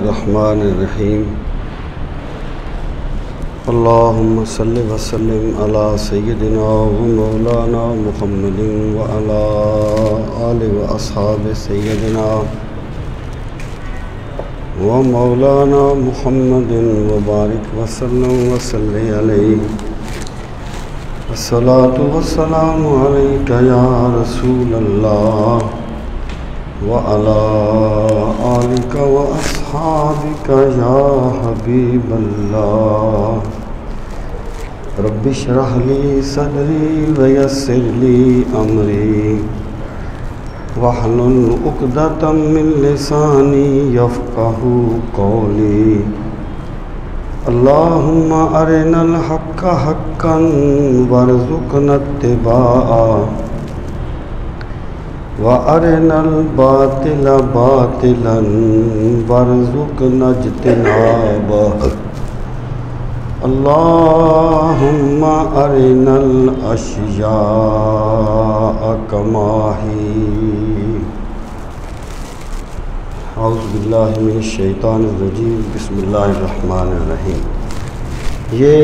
الرحمن الرحیم اللہم صلی وسلم علی سیدنا و مولانا محمد و علی آل و اصحاب سیدنا و مولانا محمد و بارک وسلم وصلی علیہ الصلاة والسلام علیک یا رسول اللہ وعلى آلك وأصحابك يا حبيب الله رب اشرح لي صدري ويسر لي أمري واحلل عقدة من لساني يفقهوا قولي اللهم أرنا الحق حقا وارزقنا اتباعه وَأَرِنَا الْبَاطِلَ بَاطِلًا وَارْزُقْنَا اجْتِنَابَهُ اللهم أرنا الأشياء كما هي اعوذ باللہ من الشیطان الرجیم بسم اللہ الرحمن الرحیم۔ یہ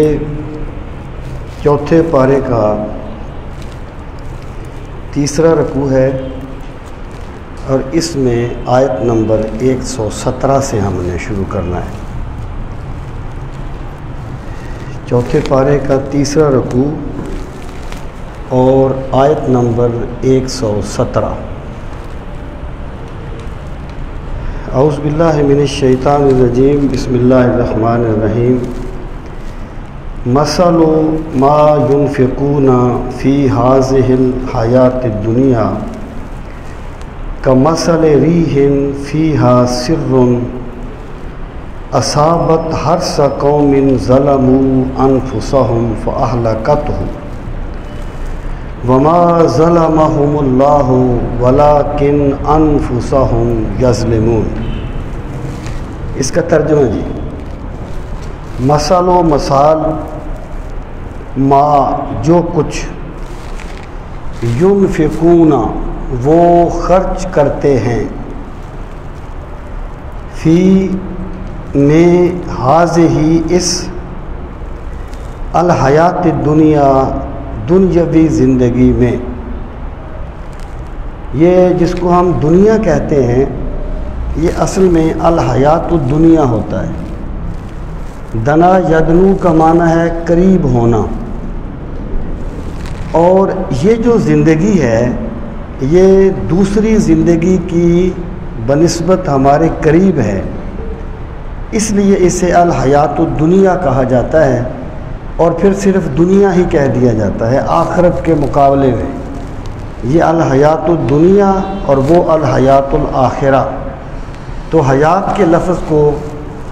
چوتھے پارے کا تیسرا رکوع ہے اور اس میں آیت نمبر 117 سے ہم نے شروع کرنا ہے۔ چوتھے پارے کا تیسرا رکوع اور آیت نمبر 117۔ اعوذ باللہ من الشیطان الرجیم بسم اللہ الرحمن الرحیم۔ مثل ما ينفقون في هذه الحياة الدنيا كمثل ريح فيها سر أصابت حرث قوم ظلموا أنفسهم فأهلكته وما ظلمهم الله ولكن أنفسهم يظلمون۔ اس کا ترجمہ جی، مثل و مثال ما جو کچھ ينفقون وہ خرچ کرتے ہیں فی میں ہذہ اس الحیات الدنیا دنیاوی زندگی میں۔ یہ جس کو ہم دنیا کہتے ہیں یہ اصل میں الحیات الدنیا ہوتا ہے۔ دنا یدنو کا معنی ہے قریب ہونا، اور یہ جو زندگی ہے یہ دوسری زندگی کی بنسبت ہمارے قریب ہے، اس لیے اسے الحیات الدنیا کہا جاتا ہے، اور پھر صرف دنیا ہی کہہ دیا جاتا ہے آخرت کے مقابلے میں۔ یہ الحیات الدنیا اور وہ الحیات الآخرہ، تو حیات کے لفظ کو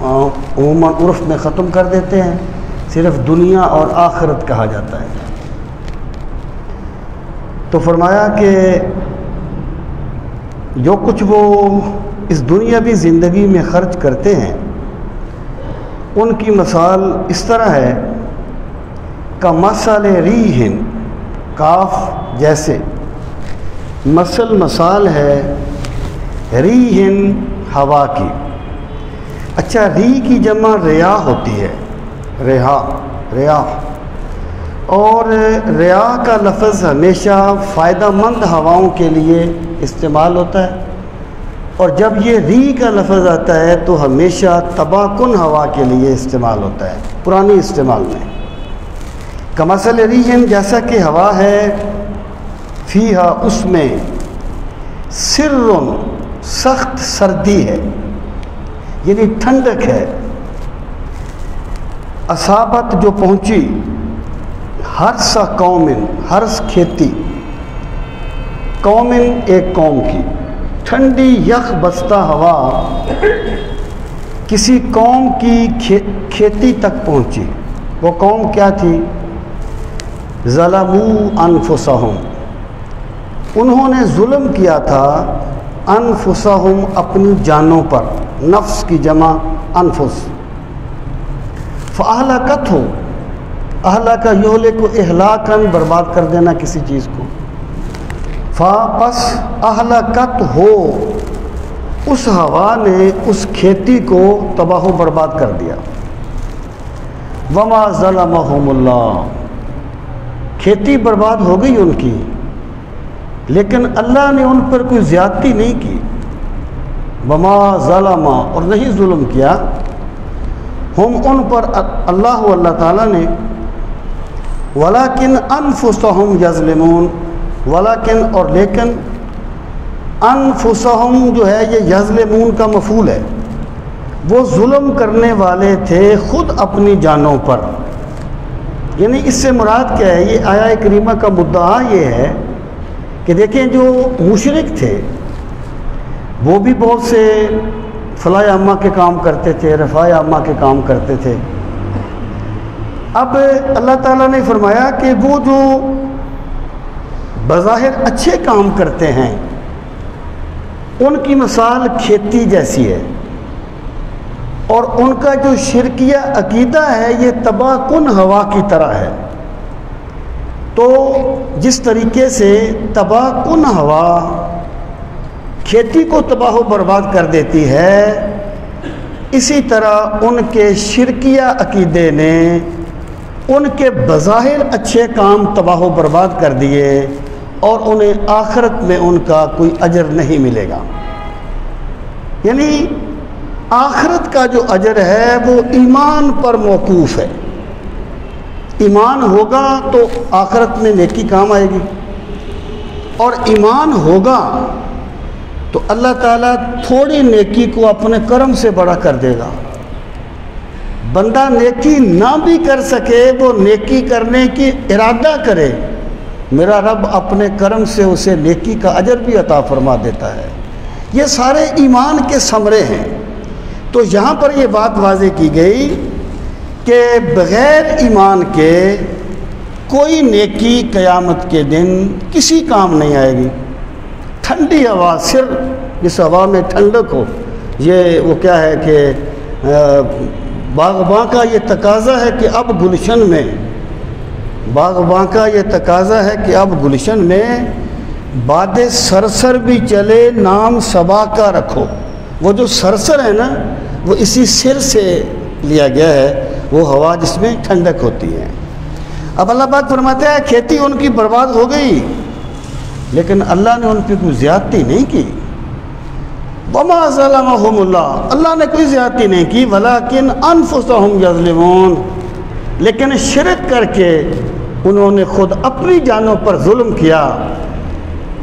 عموماً عرف میں ختم کر دیتے ہیں، صرف دنیا اور آخرت کہا جاتا ہے۔ تو فرمایا کہ جو کچھ وہ اس دنیاوی زندگی میں خرچ کرتے ہیں ان کی مثال اس طرح ہے کمثل ریح، کاف جیسے، مثال ہے ریح ہوا کی۔ اچھا، ری کی جمع ریاح ہوتی ہے، ریاح، اور ریاح کا لفظ ہمیشہ فائدہ مند ہواؤں کے لیے استعمال ہوتا ہے، اور جب یہ ری کا لفظ آتا ہے تو ہمیشہ تباہ کن ہوا کے لیے استعمال ہوتا ہے پرانی استعمال میں۔ کمثل ریح جیسا کہ ہوا ہے، فیہا اس میں، سر سخت سردی ہے یعنی ٹھنڈک ہے، اصابت جو پہنچی، حرث قومن، حرث کھیتی، قومن ایک قوم کی، ٹھنڈی یخ بستہ ہوا کسی قوم کی کھیتی تک پہنچی۔ وہ قوم کیا تھی؟ ظلموا انفسہم، انہوں نے ظلم کیا تھا، انفسہم اپنی جانوں پر، نفس کی جمع انفس، فاہلکتہ، اہلک یہلک اہلاکن برباد کر دینا کسی چیز کو، پس اہلکت ہو اس ہوا نے اس کھیتی کو تباہ و برباد کر دیا۔ وما ظلمہم اللہ، کھیتی برباد ہو گئی ان کی، لیکن اللہ نے ان پر کوئی زیادتی نہیں کی۔ وما ظلم، اور نہیں ظلم کیا، ہم ان پر اللہ تعالیٰ نے، ولیکن انفسہم یظلمون، ولیکن اور لیکن، انفسہم جو ہے یہ یظلمون کا مفعول ہے، وہ ظلم کرنے والے تھے خود اپنی جانوں پر۔ یعنی اس سے مراد کیا ہے؟ یہ آیہ کریمہ کا مدعا یہ ہے کہ دیکھیں جو مشرک تھے وہ بھی بہت سے فلاح عامہ کے کام کرتے تھے، رفاع عامہ کے کام کرتے تھے۔ اب اللہ تعالیٰ نے فرمایا کہ وہ جو بظاہر اچھے کام کرتے ہیں ان کی مثال کھیتی جیسی ہے، اور ان کا جو شرکیہ عقیدہ ہے یہ تباہ کن ہوا کی طرح ہے۔ تو جس طریقے سے تباہ کن ہوا کھیتی کو تباہ و برباد کر دیتی ہے، اسی طرح ان کے شرکیہ عقیدے نے ان کے بظاہر اچھے کام تباہ و برباد کر دیے، اور انہیں آخرت میں ان کا کوئی اجر نہیں ملے گا۔ یعنی آخرت کا جو اجر ہے وہ ایمان پر موقوف ہے۔ ایمان ہوگا تو آخرت میں نیکی کام آئے گی، اور ایمان ہوگا تو اللہ تعالیٰ تھوڑی نیکی کو اپنے کرم سے بڑا کر دے گا۔ بندہ نیکی نہ بھی کر سکے، وہ نیکی کرنے کی ارادہ کرے، میرا رب اپنے کرم سے اسے نیکی کا اجر بھی عطا فرما دیتا ہے۔ یہ سارے ایمان کے ثمرے ہیں۔ تو یہاں پر یہ بات واضح کی گئی کہ بغیر ایمان کے کوئی نیکی قیامت کے دن کسی کام نہیں آئے گی۔ ٹھنڈی ہوا، صرف جس ہوا میں ٹھنڈک ہو، یہ وہ کیا ہے کہ باغباں کا یہ تقاضا ہے کہ اب گلشن میں، باغباں کا یہ تقاضا ہے کہ اب گلشن میں باد سرسر بھی چلے نام صبا کا رکھو۔ وہ جو سرسر ہے نا وہ اسی سر سے لیا گیا ہے، وہ ہوا جس میں ٹھنڈک ہوتی ہے۔ اب اللہ پاک فرماتے ہیں کھیتی ان کی برباد ہو گئی، لیکن اللہ نے ان پہ کوئی زیادتی نہیں کی۔ وما ظلمہم اللہ، اللہ نے کوئی زیادتی نہیں کی، ولیکن انفسہم یظلمون، لیکن شرک کر کے انہوں نے خود اپنی جانوں پر ظلم کیا۔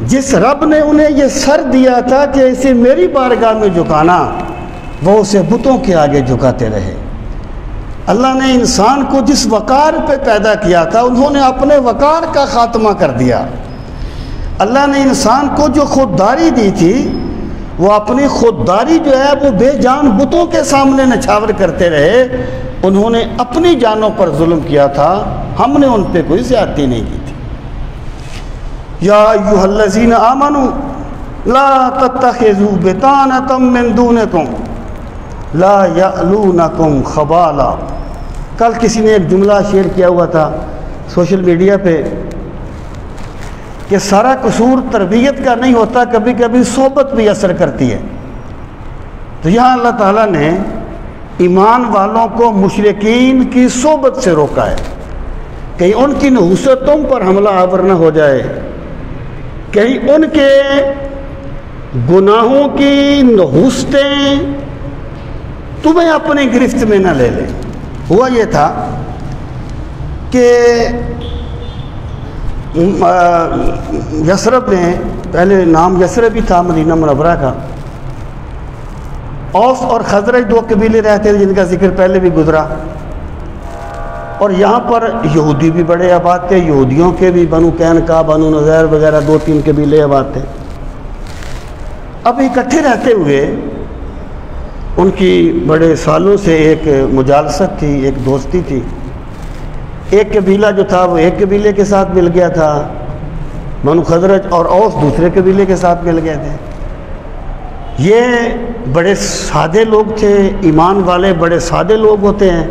جس رب نے انہیں یہ سر دیا تھا کہ اسے میری بارگاہ میں جھکانا، وہ اسے بتوں کے آگے جھکاتے رہے۔ اللہ نے انسان کو جس وقار پہ پیدا کیا تھا انہوں نے اپنے وقار کا خاتمہ کر دیا۔ اللہ نے انسان کو جو خودداری دی تھی وہ اپنی خودداری جو ہے وہ بے جان بتوں کے سامنے نچھاور کرتے رہے، انہوں نے اپنی جانوں پر ظلم کیا تھا، ہم نے ان پہ کوئی زیادتی نہیں کی تھی۔ یا ایھا الذین آمنوا لا تتخذوا بطانۃ من دونکم لا یألونکم خبالا۔ کل کسی نے ایک جملہ شیئر کیا ہوا تھا سوشل میڈیا پہ کہ سارا قصور تربیت کا نہیں ہوتا، کبھی کبھی صحبت بھی اثر کرتی ہے۔ تو یہاں اللہ تعالیٰ نے ایمان والوں کو مشرکین کی صحبت سے روکا ہے، کہیں ان کی نحوستوں پر حملہ آور نہ ہو جائے، کہیں ان کے گناہوں کی نحوستیں تمہیں اپنی گرفت میں نہ لے لیں۔ ہوا یہ تھا کہ یثرب نے، پہلے نام یثرب ہی تھا مدینہ منورہ کا، اوس اور خزرج دو قبیلے رہتے تھے جن کا ذکر پہلے بھی گزرا، اور یہاں پر یہودی بھی بڑے آباد تھے، یہودیوں کے بھی بنو قینقاع، بنو نذیر وغیرہ 2-3 قبیلے آباد تھے۔ اب اکٹھے رہتے ہوئے ان کی بڑے سالوں سے ایک مجالست تھی، ایک دوستی تھی۔ ایک قبیلہ جو تھا وہ ایک قبیلے کے ساتھ مل گیا تھا، بنو خزرج، اور اوس دوسرے قبیلے کے ساتھ مل گئے تھے۔ یہ بڑے سادے لوگ تھے، ایمان والے بڑے سادے لوگ ہوتے ہیں،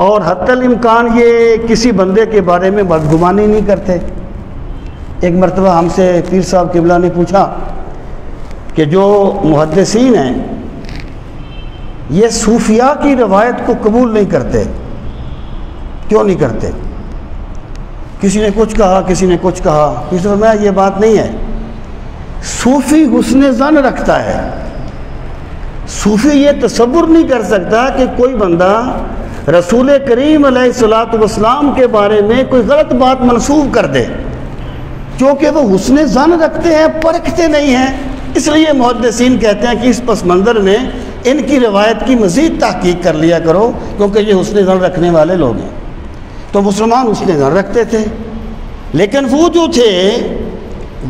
اور حتی الامکان یہ کسی بندے کے بارے میں بدگمانی نہیں کرتے۔ ایک مرتبہ ہم سے پیر صاحب قبلہ نے پوچھا کہ جو محدثین ہیں یہ صوفیاء کی روایت کو قبول نہیں کرتے. کیوں نہیں کرتے؟ کسی نے کچھ کہا، کسی نے کچھ کہا، کسی نے فرمایا یہ بات نہیں ہے. صوفی حسن ظن رکھتا ہے. صوفی یہ تصور نہیں کر سکتا کہ کوئی بندہ رسول کریم علیہ الصلوۃ والسلام کے بارے میں کوئی غلط بات منسوب کر دے، کیونکہ وہ حسن ظن رکھتے ہیں، پرکھتے نہیں ہیں. اس لیے محدثین کہتے ہیں کہ اس پس منظر میں ان کی روایت کی مزید تحقیق کر لیا کرو، کیونکہ یہ حسن ظن رکھنے والے لوگ ہیں. تو مسلمان حسن ظن رکھتے تھے، لیکن وہ جو تھے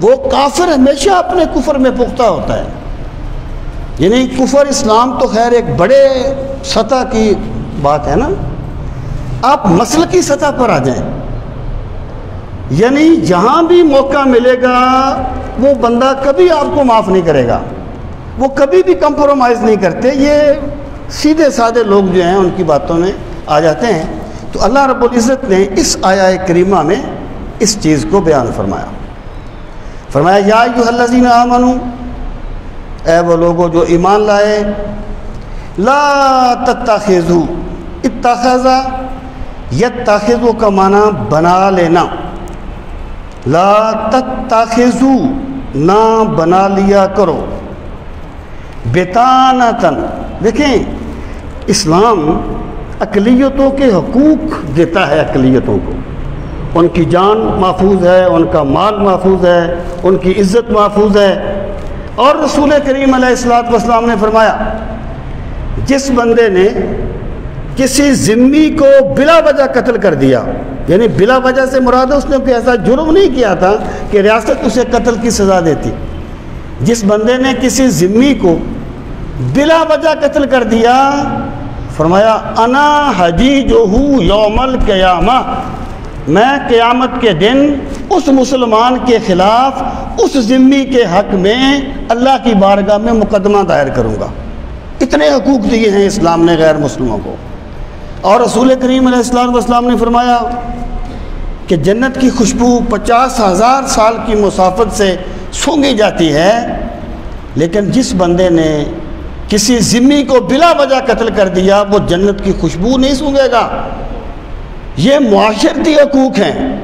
وہ کافر ہمیشہ اپنے کفر میں پختہ ہوتا ہے. یعنی کفر اسلام تو خیر ایک بڑے سطح کی بات ہے نا، آپ مسلکی سطح پر آ جائیں. یعنی جہاں بھی موقع ملے گا وہ بندہ کبھی آپ کو معاف نہیں کرے گا، وہ کبھی بھی کمپرومائز نہیں کرتے. یہ سیدھے سادے لوگ جو ہیں ان کی باتوں میں آ جاتے ہیں. تو اللہ رب العزت نے اس آیہ کریمہ میں اس چیز کو بیان فرمایا. فرمایا یا ایھا الذین آمنوا، اے وہ لوگوں جو ایمان لائے، لا تتخذوا، اتخذ یتخذ کا معنی بنا لینا، لا تتخذوا نہ بنا لیا کرو، بطانۃ. دیکھیں اسلام اقلیتوں کے حقوق دیتا ہے. اقلیتوں کو ان کی جان محفوظ ہے، ان کا مال محفوظ ہے، ان کی عزت محفوظ ہے. اور رسول کریم علیہ الصلوۃ والسلام نے فرمایا جس بندے نے کسی ذمی کو بلا وجہ قتل کر دیا، یعنی بلا وجہ سے مراد اس نے کوئی ایسا جرم نہیں کیا تھا کہ ریاست اسے قتل کی سزا دیتی. جس بندے نے کسی ذمی کو بلا وجہ قتل کر دیا، فرمایا انا حجیجہ یوم القیامہ، میں قیامت کے دن اس مسلمان کے خلاف اس ذمی کے حق میں اللہ کی بارگاہ میں مقدمہ دائر کروں گا. اتنے حقوق دیے ہیں اسلام نے غیر مسلموں کو. اور رسول کریم علیہ السلام والسلام نے فرمایا کہ جنت کی خوشبو 50,000 سال کی مسافت سے سونگھی جاتی ہے، لیکن جس بندے نے کسی ذمی کو بلا وجہ قتل کر دیا وہ جنت کی خوشبو نہیں سونگھے گا. یہ معاشرتی حقوق ہیں.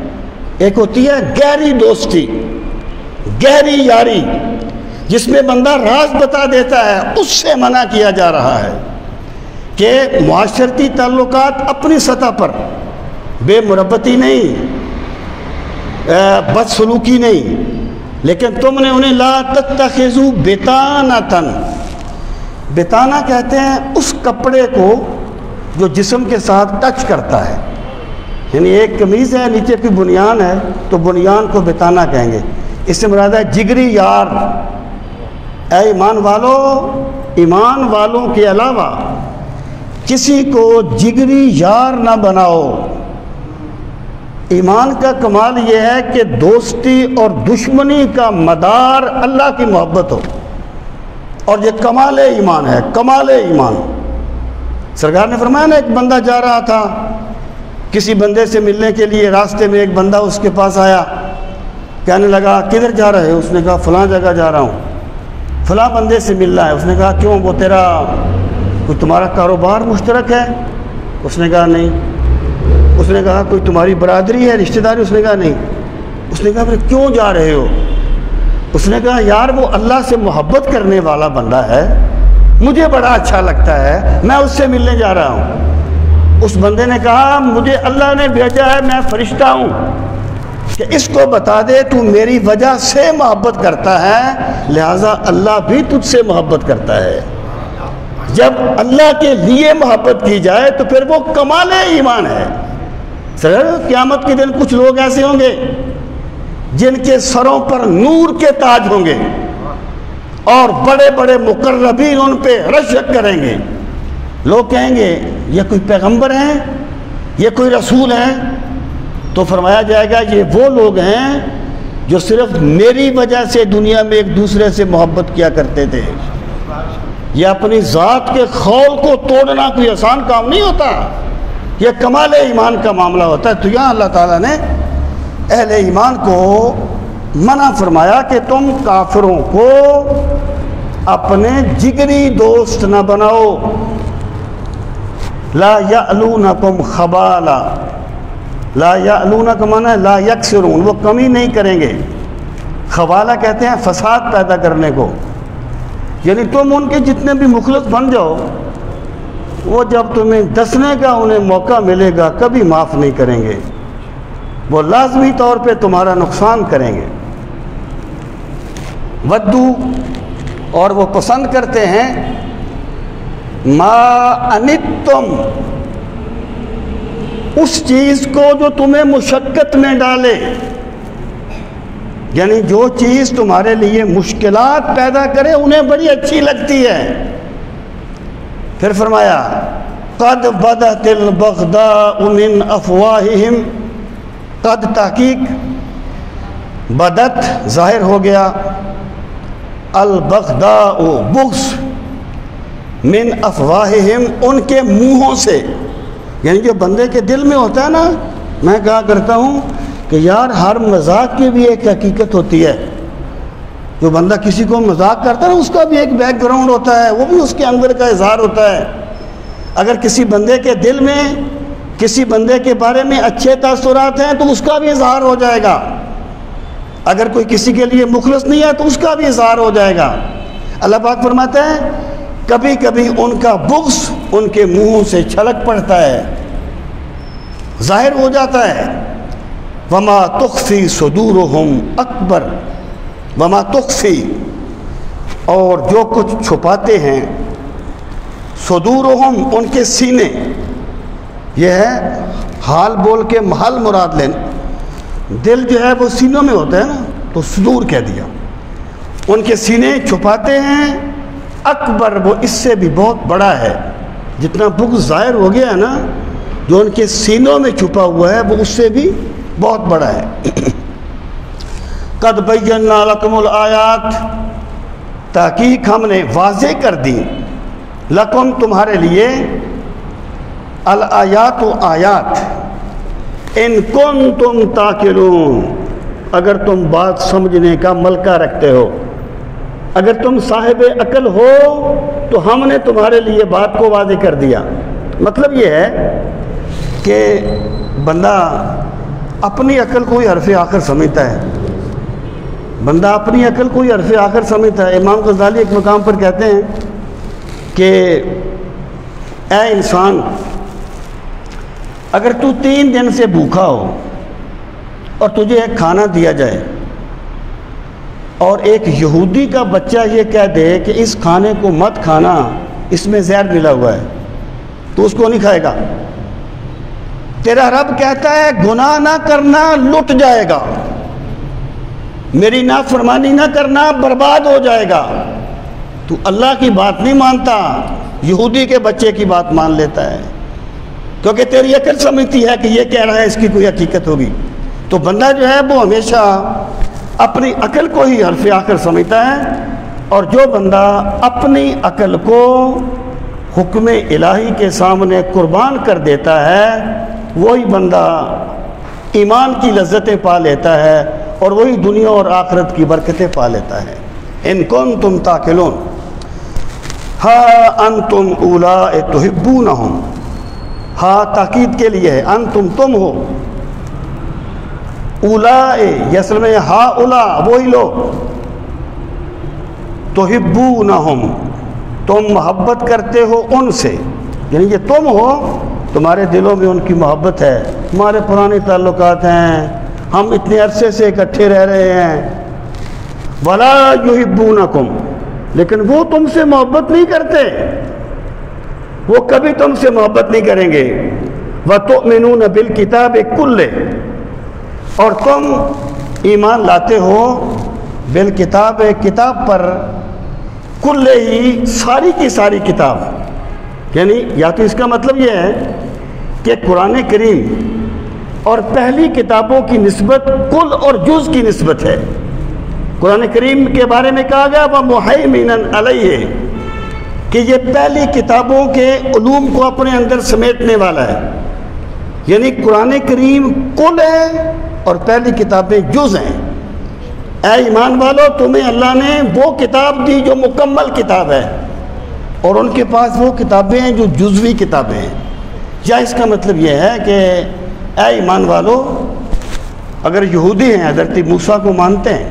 ایک ہوتی ہے گہری دوستی، گہری یاری، جس میں بندہ راز بتا دیتا ہے، اس سے منع کیا جا رہا ہے کہ معاشرتی تعلقات اپنی سطح پر بے مربتی نہیں، بدسلوکی نہیں، لیکن تم نے انہیں لا تتخذوا بطانۃ. بطانہ کہتے ہیں اس کپڑے کو جو جسم کے ساتھ ٹچ کرتا ہے. یعنی ایک قمیض ہے، نیچے کی بنیان ہے، تو بنیان کو بطانہ کہیں گے. اس سے مراد ہے جگری یار. اے ایمان والو، ایمان والوں کے علاوہ کسی کو جگری یار نہ بناؤ. ایمان کا کمال یہ ہے کہ دوستی اور دشمنی کا مدار اللہ کی محبت ہو، اور یہ کمال ایمان ہے. کمال ایمان. سرکار نے فرمایا نا، ایک بندہ جا رہا تھا کسی بندے سے ملنے کے لیے، راستے میں ایک بندہ اس کے پاس آیا، کہنے لگا کدھر جا رہے ہو؟ اس نے کہا فلاں جگہ جا رہا ہوں، فلاں بندے سے ملنا ہے. اس نے کہا کیوں، وہ تیرا کوئی تمہارا کاروبار مشترک ہے؟ اس نے کہا نہیں. اس نے کہا کوئی تمہاری برادری ہے، رشتہ داری؟ اس نے کہا نہیں. اس نے کہا پھر کیوں جا رہے ہو؟ اس نے کہا یار وہ اللہ سے محبت کرنے والا بندہ ہے، مجھے بڑا اچھا لگتا ہے، میں اس سے ملنے جا رہا ہوں. اس بندے نے کہا مجھے اللہ نے بھیجا ہے، میں فرشتہ ہوں، کہ اس کو بتا دے تو میری وجہ سے محبت کرتا ہے، لہٰذا اللہ بھی تجھ سے محبت کرتا ہے. جب اللہ کے لیے محبت کی جائے تو پھر وہ کمال ایمان ہے. سر قیامت کے دن کچھ لوگ ایسے ہوں گے جن کے سروں پر نور کے تاج ہوں گے اور بڑے بڑے مقربین ان پہ رشک کریں گے. لوگ کہیں گے یہ کوئی پیغمبر ہیں، یہ کوئی رسول ہیں؟ تو فرمایا جائے گا یہ وہ لوگ ہیں جو صرف میری وجہ سے دنیا میں ایک دوسرے سے محبت کیا کرتے تھے. یہ اپنی ذات کے خول کو توڑنا کوئی آسان کام نہیں ہوتا، یہ کمال ایمان کا معاملہ ہوتا ہے. تو یہاں اللہ تعالیٰ نے اہل ایمان کو منع فرمایا کہ تم کافروں کو اپنے جگری دوست نہ بناؤ. لا یعلونکم خبالا. لا یعلونکم مانا لا یکسرون، وہ کمی نہیں کریں گے. خبالہ کہتے ہیں فساد پیدا کرنے کو، یعنی تم ان کے جتنے بھی مخلص بن جاؤ، وہ جب تمہیں دسنے کا انہیں موقع ملے گا کبھی معاف نہیں کریں گے، وہ لازمی طور پہ تمہارا نقصان کریں گے. ودو، اور وہ پسند کرتے ہیں، ما انتم، اس چیز کو جو تمہیں مشقت میں ڈالے، یعنی جو چیز تمہارے لیے مشکلات پیدا کرے انہیں بڑی اچھی لگتی ہے. پھر فرمایا قد بدت البغضاء من افواہہم، قد تحقیق، بدت ظاہر ہو گیا، البغضاء بغض، من افواہہم ان کے منہوں سے، یعنی جو بندے کے دل میں ہوتا ہے نا. میں کہا کرتا ہوں کہ یار ہر مذاق کی بھی ایک حقیقت ہوتی ہے. جو بندہ کسی کو مذاق کرتا ہے نا، اس کا بھی ایک بیک گراؤنڈ ہوتا ہے، وہ بھی اس کے اندر کا اظہار ہوتا ہے. اگر کسی بندے کے دل میں کسی بندے کے بارے میں اچھے تاثرات ہیں تو اس کا بھی اظہار ہو جائے گا. اگر کوئی کسی کے لیے مخلص نہیں ہے تو اس کا بھی اظہار ہو جائے گا. اللہ پاک فرماتے ہیں کبھی کبھی ان کا بغض ان کے منہوں سے چھلک پڑتا ہے، ظاہر ہو جاتا ہے. وما تخفی صدورہم اکبر، وما تخفی، اور جو کچھ چھپاتے ہیں، صدورہم ان کے سینے، یہ ہے حال بول کے محل مراد لینا. دل جو ہے وہ سینوں میں ہوتا ہے نا، تو صدور کہہ دیا. ان کے سینے چھپاتے ہیں، اکبر، وہ اس سے بھی بہت بڑا ہے. جتنا بغض ظاہر ہو گیا ہے نا، جو ان کے سینوں میں چھپا ہوا ہے وہ اس سے بھی بہت بڑا ہے. قد بینا لکم الآیات، تحقیق ہم نے واضح کر دی، لکم تمہارے لیے، الآیات و آیات، ان کنتم تاقلون، اگر تم بات سمجھنے کا ملکہ رکھتے ہو، اگر تم صاحب عقل ہو تو ہم نے تمہارے لیے بات کو واضح کر دیا. مطلب یہ ہے کہ بندہ اپنی عقل کو ہی حرف آخر سمجھتا ہے، بندہ اپنی عقل کو ہی حرف آخر سمجھتا ہے. امام غزالی ایک مقام پر کہتے ہیں کہ اے انسان، اگر تو 3 دن سے بھوکا ہو اور تجھے ایک کھانا دیا جائے اور ایک یہودی کا بچہ یہ کہہ دے کہ اس کھانے کو مت کھانا، اس میں زہر ملا ہوا ہے، تو اس کو نہیں کھائے گا. تیرا رب کہتا ہے گناہ نہ کرنا لٹ جائے گا، میری نافرمانی نہ کرنا برباد ہو جائے گا. تو اللہ کی بات نہیں مانتا، یہودی کے بچے کی بات مان لیتا ہے، کیونکہ تیری عقل سمجھتی ہے کہ یہ کہہ رہا ہے اس کی کوئی حقیقت ہوگی. تو بندہ جو ہے وہ ہمیشہ اپنی عقل کو ہی حرف آخر سمجھتا ہے، اور جو بندہ اپنی عقل کو حکم الہی کے سامنے قربان کر دیتا ہے وہی بندہ ایمان کی لذتیں پا لیتا ہے اور وہی دنیا اور آخرت کی برکتیں پا لیتا ہے. ان کنتم تاقلون، ہا انتم اولاء تحبونہم، ہا تاکید کے لیے ہے، انتم تم ہو، اولاء یہ اصل میں ہا اولا وہی لوگ، تحبونہم تم محبت کرتے ہو ان سے، یعنی یہ تم ہو، تمہارے دلوں میں ان کی محبت ہے، ہمارے پرانے تعلقات ہیں، ہم اتنے عرصے سے اکٹھے رہ رہے ہیں. ولا یحبونکم، لیکن وہ تم سے محبت نہیں کرتے، وہ کبھی تم سے محبت نہیں کریں گے. وتؤمنون بالکتاب کلہ، اور تم ایمان لاتے ہو بالکتاب، کتاب پر، کلہ ہی ساری کی ساری کتاب. یعنی یا تو اس کا مطلب یہ ہے کہ قرآن کریم اور پہلی کتابوں کی نسبت کل اور جز کی نسبت ہے. قرآن کریم کے بارے میں کہا گیا وَمُحَيْمِنًا عَلَيْهِ، کہ یہ پہلی کتابوں کے علوم کو اپنے اندر سمیٹنے والا ہے. یعنی قرآن کریم کل ہے اور پہلی کتابیں جز ہیں. اے ایمان والو تمہیں اللہ نے وہ کتاب دی جو مکمل کتاب ہے، اور ان کے پاس وہ کتابیں ہیں جو جزوی کتابیں ہیں۔ یا اس کا مطلب یہ ہے کہ اے ایمان والو، اگر یہودی ہیں حضرت موسیٰ کو مانتے ہیں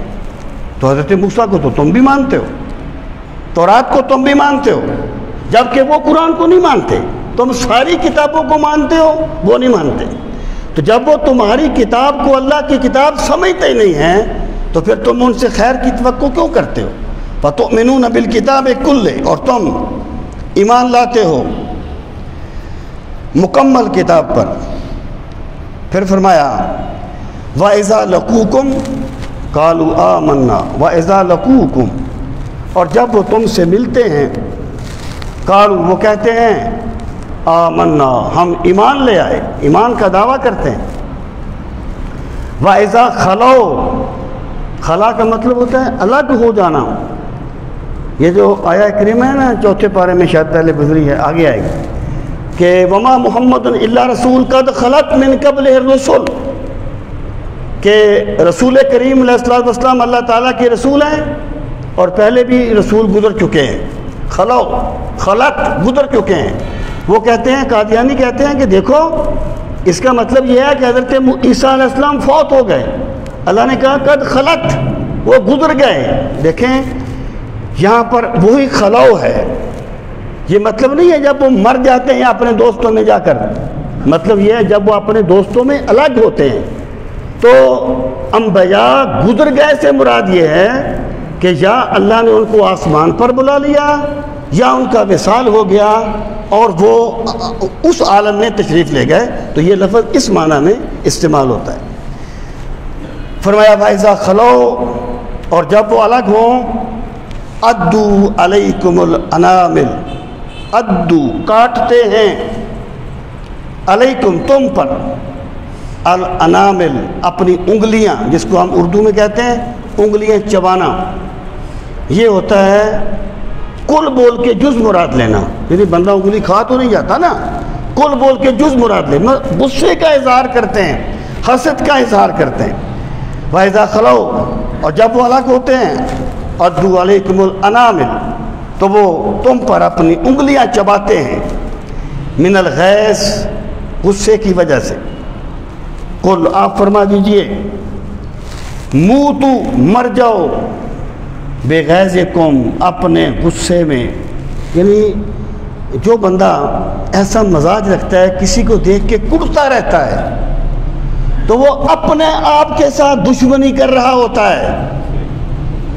تو حضرت موسیٰ کو تو تم بھی مانتے ہو، تورات کو تم بھی مانتے ہو، جبکہ وہ قرآن کو نہیں مانتے۔ تم ساری کتابوں کو مانتے ہو، وہ نہیں مانتے۔ تو جب وہ تمہاری کتاب کو اللہ کی کتاب سمجھتے ہی نہیں ہیں تو پھر تم ان سے خیر کی توقع کیوں کرتے ہو؟ فَتُؤْمِنُونَ بِالْكِتَابِ كُلِّهِ، اور تم ایمان لاتے ہو مکمل کتاب پر۔ پھر فرمایا وَإِذَا لَقُوكُمْ قَالُوا آمَنَّا وَإِذَا لَقُوكُمْ، اور جب وہ تم سے ملتے ہیں قالوا، وہ کہتے ہیں آمنا، ہم ایمان لے آئے، ایمان کا دعویٰ کرتے ہیں۔ وَإِذَا خَلَوْا، خلا کا مطلب ہوتا ہے الگ ہو جانا۔ یہ جو آیہ کریمہ ہے نا، چوتھے پارے میں شاید پہلے گزری ہے، آگے آئے گی کہ وَمَا مُحَمَّدٌ إِلَّا رَسُولٌ قَدْ خَلَتْ مِن قَبْلِهِ الرُّسُلُ، کہ رسول کریم علیہ الصلوۃ والسلام اللہ تعالیٰ کے رسول ہیں اور پہلے بھی رسول گزر چکے ہیں۔ خلط گزر چکے ہیں۔ وہ کہتے ہیں، قادیانی کہتے ہیں کہ دیکھو اس کا مطلب یہ ہے کہ حضرت عیسیٰ علیہ السلام فوت ہو گئے۔ اللہ نے کہا قد خلط، وہ گزر گئے۔ دیکھیں یہاں پر وہی خلو ہے، یہ مطلب نہیں ہے جب وہ مر جاتے ہیں اپنے دوستوں میں جا کر، مطلب یہ ہے جب وہ اپنے دوستوں میں الگ ہوتے ہیں۔ تو انبیاء گزر گئے سے مراد یہ ہے کہ یا اللہ نے ان کو آسمان پر بلا لیا یا ان کا وصال ہو گیا اور وہ اس عالم میں تشریف لے گئے، تو یہ لفظ اس معنی میں استعمال ہوتا ہے۔ فرمایا فَإِذَا خَلَوْا، اور جب وہ الگ ہوں، عَدُّوا عَلَيْكُمُ الْأَنَامِلَ، عَدُّوا کاٹتے ہیں، علیکم تم پر، الانامل اپنی انگلیاں، جس کو ہم اردو میں کہتے ہیں انگلیاں چبانا۔ یہ ہوتا ہے کل بول کے جز مراد لینا، یعنی بندہ انگلی کھا تو نہیں جاتا نا، کل بول کے جز مراد لینا، غصے کا اظہار کرتے ہیں، حسد کا اظہار کرتے ہیں۔ وَإِذَا خَلَوْا، اور جب وہ الگ ہوتے ہیں، عَدُّوا عَلَيْكُمُ الْأَنَامِلَ، تو وہ تم پر اپنی انگلیاں چباتے ہیں، من الغیظ، غصے کی وجہ سے۔ قل، آپ فرما دیجئے، موتو، مر جاؤ، بغیظکم، اپنے غصے میں۔ یعنی جو بندہ ایسا مزاج رکھتا ہے کسی کو دیکھ کے کڑتا رہتا ہے تو وہ اپنے آپ کے ساتھ دشمنی کر رہا ہوتا ہے۔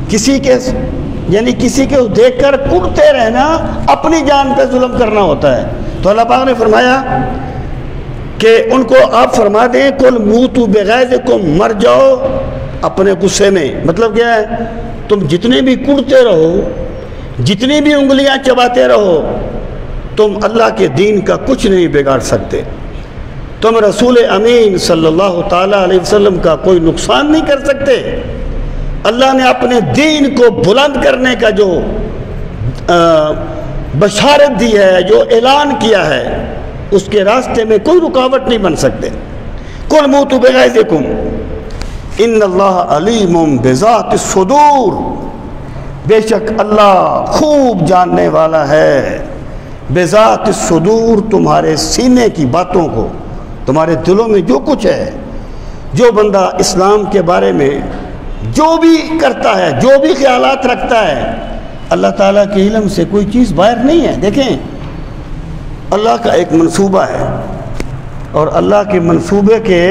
کسی کے دیکھ کر کڑتے رہنا اپنی جان پہ ظلم کرنا ہوتا ہے۔ تو اللہ پاک نے فرمایا کہ ان کو آپ فرما دیں کل موتو بغیظکم، مر جاؤ اپنے غصے میں۔ مطلب کیا ہے؟ تم جتنے بھی کڑتے رہو، جتنی بھی انگلیاں چباتے رہو، تم اللہ کے دین کا کچھ نہیں بگاڑ سکتے، تم رسول امین صلی اللہ تعالیٰ علیہ وسلم کا کوئی نقصان نہیں کر سکتے۔ اللہ نے اپنے دین کو بلند کرنے کا جو بشارت دی ہے، جو اعلان کیا ہے، اس کے راستے میں کوئی رکاوٹ نہیں بن سکتے۔ کل موتو بغیظکم ان اللہ علیم بذات الصدور، بے شک اللہ خوب جاننے والا ہے، بذات الصدور، تمہارے سینے کی باتوں کو، تمہارے دلوں میں جو کچھ ہے۔ جو بندہ اسلام کے بارے میں جو بھی کرتا ہے، جو بھی خیالات رکھتا ہے، اللہ تعالیٰ کے علم سے کوئی چیز باہر نہیں ہے۔ دیکھیں اللہ کا ایک منصوبہ ہے اور اللہ کے منصوبے کے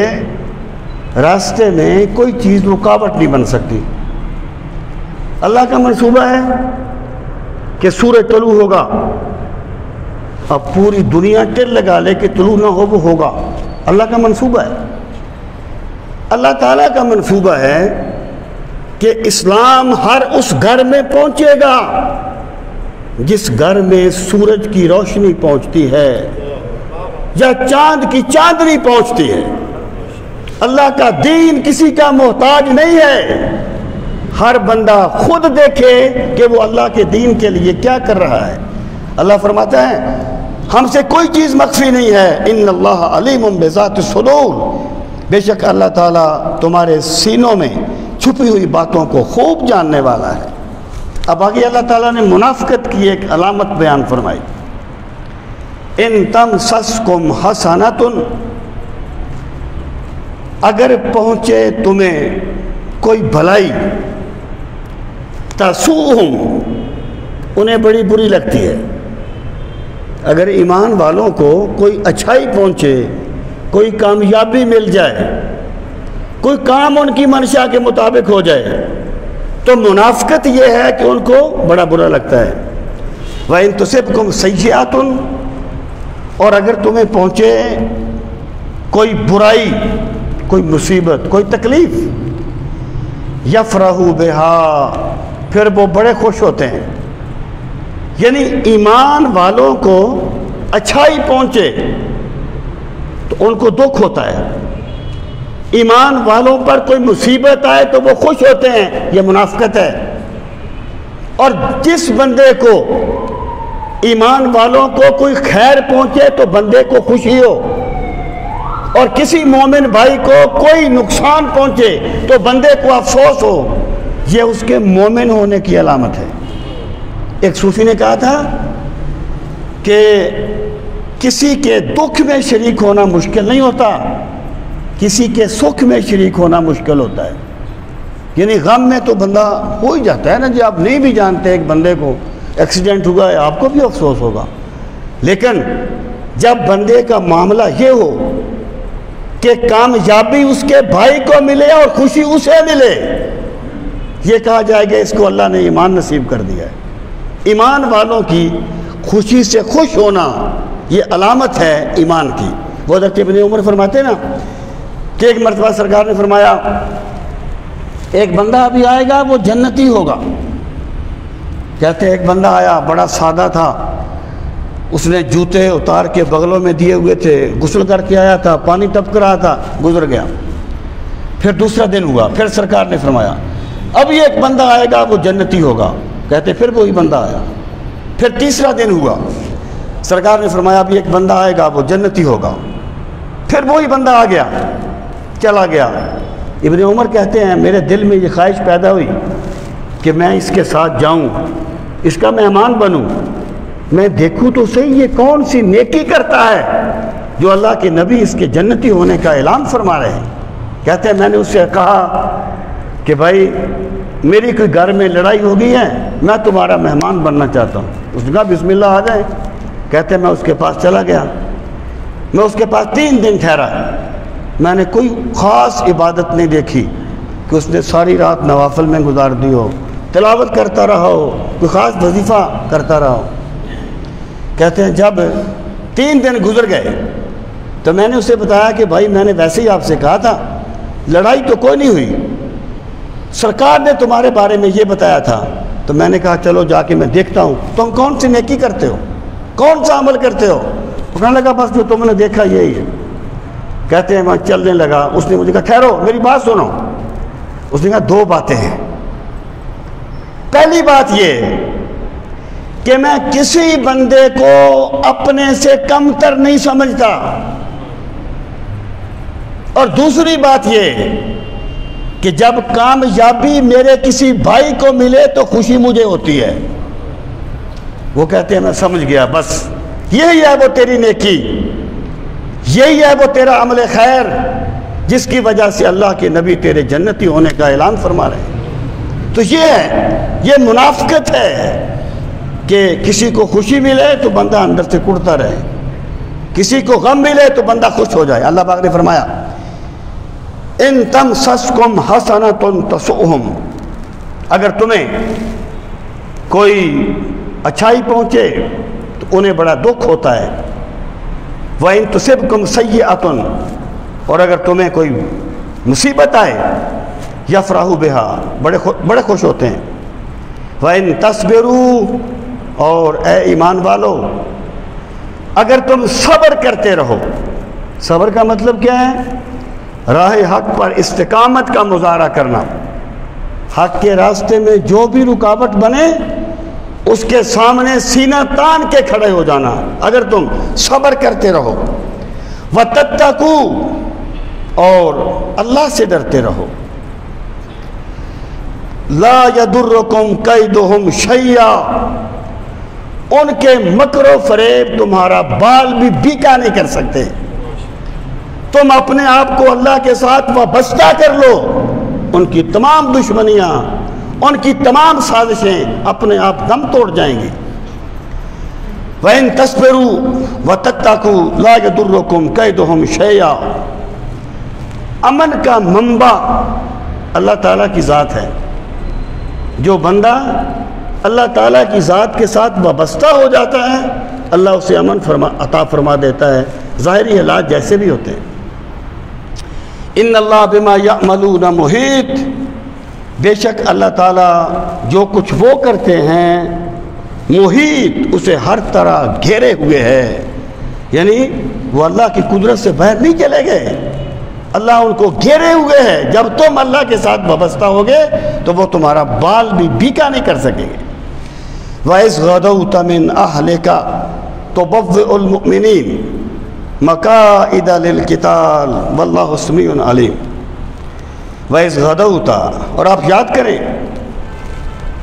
راستے میں کوئی چیز رکاوٹ نہیں بن سکتی۔ اللہ کا منصوبہ ہے کہ سورج طلوع ہوگا، اب پوری دنیا ٹل لگا لے کہ طلوع نہ ہو، وہ ہوگا، اللہ کا منصوبہ ہے۔ اللہ تعالیٰ کا منصوبہ ہے کہ اسلام ہر اس گھر میں پہنچے گا جس گھر میں سورج کی روشنی پہنچتی ہے یا چاند کی چاندنی پہنچتی ہے۔ اللہ کا دین کسی کا محتاج نہیں ہے، ہر بندہ خود دیکھے کہ وہ اللہ کے دین کے لیے کیا کر رہا ہے۔ اللہ فرماتا ہے ہم سے کوئی چیز مخفی نہیں ہے، ان اللہ علیم بذات الصدور، بے شک اللہ تعالیٰ تمہارے سینوں میں چھپی ہوئی باتوں کو خوب جاننے والا ہے۔ اب آگے اللہ تعالیٰ نے منافقت کی ایک علامت بیان فرمائی، ان تمسسکم حسنۃ، اگر پہنچے تمہیں کوئی بھلائی، تسوہم، انہیں بڑی بری لگتی ہے۔ اگر ایمان والوں کو کوئی اچھائی پہنچے، کوئی کامیابی مل جائے، کوئی کام ان کی منشا کے مطابق ہو جائے، تو منافقت یہ ہے کہ ان کو بڑا برا لگتا ہے۔ وَإِن تُصِبْكُمْ سَيِّئَةٌ، اور اگر تمہیں پہنچے کوئی برائی، کوئی مصیبت، کوئی تکلیف، یفرحوا بہا، پھر وہ بڑے خوش ہوتے ہیں۔ یعنی ایمان والوں کو اچھائی پہنچے تو ان کو دکھ ہوتا ہے، ایمان والوں پر کوئی مصیبت آئے تو وہ خوش ہوتے ہیں، یہ منافقت ہے۔ اور جس بندے کو، ایمان والوں کو کوئی خیر پہنچے تو بندے کو خوشی ہو، اور کسی مومن بھائی کو کوئی نقصان پہنچے تو بندے کو افسوس ہو، یہ اس کے مومن ہونے کی علامت ہے۔ ایک صوفی نے کہا تھا کہ کسی کے دکھ میں شریک ہونا مشکل نہیں ہوتا، کسی کے سکھ میں شریک ہونا مشکل ہوتا ہے۔ یعنی غم میں تو بندہ ہو ہی جاتا ہے نا جی، آپ نہیں بھی جانتے ایک بندے کو ایکسیڈنٹ ہوا ہے، آپ کو بھی افسوس ہوگا، لیکن جب بندے کا معاملہ یہ ہو کہ کامیابی اس کے بھائی کو ملے اور خوشی اسے ملے، یہ کہا جائے گا اس کو اللہ نے ایمان نصیب کر دیا ہے۔ ایمان والوں کی خوشی سے خوش ہونا یہ علامت ہے ایمان کی۔ وہ حضرت ابن عمر فرماتے ہیں نا کہ ایک مرتبہ سرکار نے فرمایا ایک بندہ ابھی آئے گا وہ جنتی ہوگا۔ کہتے ایک بندہ آیا، بڑا سادہ تھا، اس نے جوتے اتار کے بغلوں میں دیے ہوئے تھے، غسل کر کے آیا تھا، پانی ٹپک رہا تھا، گزر گیا۔ پھر دوسرا دن ہوا، پھر سرکار نے فرمایا ابھی ایک بندہ آئے گا وہ جنتی ہوگا۔ کہتے پھر وہی بندہ آیا۔ پھر تیسرا دن ہوا، سرکار نے فرمایا ابھی ایک بندہ آئے گا وہ جنتی ہوگا۔ پھر وہی بندہ آ گیا، چلا گیا۔ ابن عمر کہتے ہیں میرے دل میں یہ خواہش پیدا ہوئی کہ میں اس کے ساتھ جاؤں، اس کا مہمان بنوں، میں دیکھوں تو صحیح یہ کون سی نیکی کرتا ہے جو اللہ کے نبی اس کے جنتی ہونے کا اعلان فرما رہے ہیں۔ کہتے ہیں میں نے اس سے کہا کہ بھائی میری کوئی گھر میں لڑائی ہو گئی ہے، میں تمہارا مہمان بننا چاہتا ہوں۔ اس نے کہا بسم اللہ آ جائیں۔ کہتے ہیں میں اس کے پاس چلا گیا، میں اس کے پاس 3 دن ٹھہرا، میں نے کوئی خاص عبادت نہیں دیکھی کہ اس نے ساری رات نوافل میں گزار دی ہو، تلاوت کرتا رہا ہو، کوئی خاص وظیفہ کرتا رہا ہو۔ کہتے ہیں جب 3 دن گزر گئے تو میں نے اسے بتایا کہ بھائی میں نے ویسے ہی آپ سے کہا تھا، لڑائی تو کوئی نہیں ہوئی، سرکار نے تمہارے بارے میں یہ بتایا تھا، تو میں نے کہا چلو جا کے میں دیکھتا ہوں تم کون سی نیکی کرتے ہو، کون سا عمل کرتے ہو۔ وہ کہنے لگا بس جو تم نے دیکھا یہی ہے۔ کہتے ہیں میں چلنے لگا، اس نے مجھے کہا ٹھہرو میری بات سنو۔ اس نے کہا 2 باتیں ہیں۔ پہلی بات یہ کہ میں کسی بندے کو اپنے سے کم تر نہیں سمجھتا، اور دوسری بات یہ کہ جب کامیابی میرے کسی بھائی کو ملے تو خوشی مجھے ہوتی ہے۔ وہ کہتے ہیں میں سمجھ گیا، بس یہی ہے وہ تیری نیکی، یہی ہے وہ تیرا عمل خیر جس کی وجہ سے اللہ کے نبی تیرے جنتی ہونے کا اعلان فرما رہے ہیں۔ تو یہ منافقت ہے کہ کسی کو خوشی ملے تو بندہ اندر سے کڑتا رہے، کسی کو غم ملے تو بندہ خوش ہو جائے۔ اللہ پاک نے فرمایا ان تمسسکم حسنۃ تسؤہم، اگر تمہیں کوئی اچھائی پہنچے تو انہیں بڑا دکھ ہوتا ہے۔ وَإِن تُصِبْكُمْ سَيِّئَةٌ، اور اگر تمہیں کوئی مصیبت آئے، یفرحوا بہا، بڑے خوش ہوتے ہیں۔ وَإِن تَصْبِرُوا، اور اے ایمان والو اگر تم صبر کرتے رہو۔ صبر کا مطلب کیا ہے؟ راہ حق پر استقامت کا مظاہرہ کرنا، حق کے راستے میں جو بھی رکاوٹ بنے اس کے سامنے سینہ تان کے کھڑے ہو جانا۔ اگر تم صبر کرتے رہو، وَتَتَّقُوا، اور اللہ سے ڈرتے رہو، لا یضرکم کیدہم شیئا، ان کے مکر و فریب تمہارا بال بھی بیکا نہیں کر سکتے۔ تم اپنے آپ کو اللہ کے ساتھ وابستہ کر لو، ان کی تمام دشمنیاں، ان کی تمام سازشیں اپنے آپ دم توڑ جائیں گی۔ وَإِن تَصْبِرُوا وَتَتَّقُوا لَا يَضُرُّكُمْ كَيْدُهُمْ شَيْئًا۔ امن کا منبع اللہ تعالیٰ کی ذات ہے۔ جو بندہ اللہ تعالیٰ کی ذات کے ساتھ وابستہ ہو جاتا ہے، اللہ اسے امن عطا فرما دیتا ہے، ظاہری حالات جیسے بھی ہوتے ہیں۔ ان اللہ بما یعملون محیط، بے شک اللہ تعالیٰ جو کچھ وہ کرتے ہیں محیط، اسے ہر طرح گھیرے ہوئے ہے، یعنی وہ اللہ کی قدرت سے باہر نہیں چلے گئے، اللہ ان کو گھیرے ہوئے ہے۔ جب تم اللہ کے ساتھ وابستہ ہوگے تو وہ تمہارا بال بھی بیکا نہیں کر سکیں گے۔ وَإِذْ غَدَوْتَ مِنْ أَهْلِكَ تُبَوِّئُ الْمُؤْمِنِينَ مقاعد للقتال واللہ سمیع علیم۔ وَإِذْ غَدَوْتَ، اور آپ یاد کریں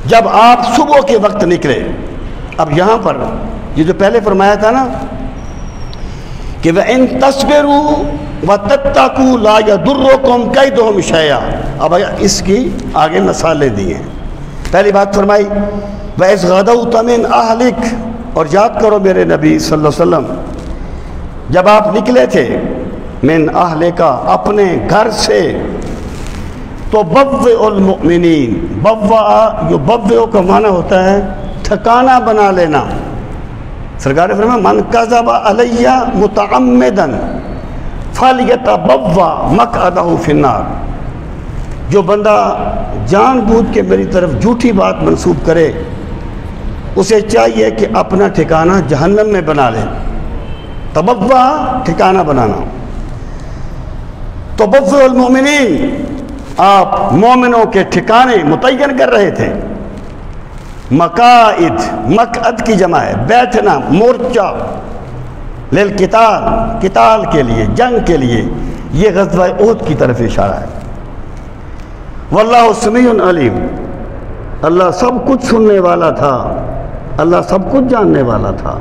جب آپ صبح کے وقت نکلے۔ اب یہاں پر یہ جو پہلے فرمایا تھا نا کہ وَإِن تَصْبِرُوا وَتَتَّقُوا لَا يَضُرُّكُمْ كَيْدُهُمْ شَيْئًا، اب اس کی آگے مثالیں دی ہیں۔ پہلی بات فرمائی وَإِذْ غَدَوْتَ مِنْ أَهْلِكَ، اور یاد کرو میرے نبی صلی اللہ علیہ وسلم جب آپ نکلے تھے من اہلکا، اپنے گھر سے، تو بوّئ المؤمنین، بوّا یبوّئ کا معنی ہوتا ہے ٹھکانہ بنا لینا۔ سرکار نے فرمایا من کذب علی متعمدا فلیتبوّ مقعدہ فی النار، جو بندہ جان بوجھ کے میری طرف جھوٹی بات منسوب کرے اسے چاہیے کہ اپنا ٹھکانہ جہنم میں بنا لے۔ تبوّع ٹھکانہ بنانا۔ تبوّع المؤمنین، آپ مومنوں کے ٹھکانے متعین کر رہے تھے۔ مقاعد، مقعد کی جمع ہے بیٹھنا، مورچہ، للقتال، قتال کے لیے، جنگ کے لیے، یہ غزوہ احد کی طرف اشارہ ہے۔ واللہ سمیع علیم، اللہ سب کچھ سننے والا تھا، اللہ سب کچھ جاننے والا تھا،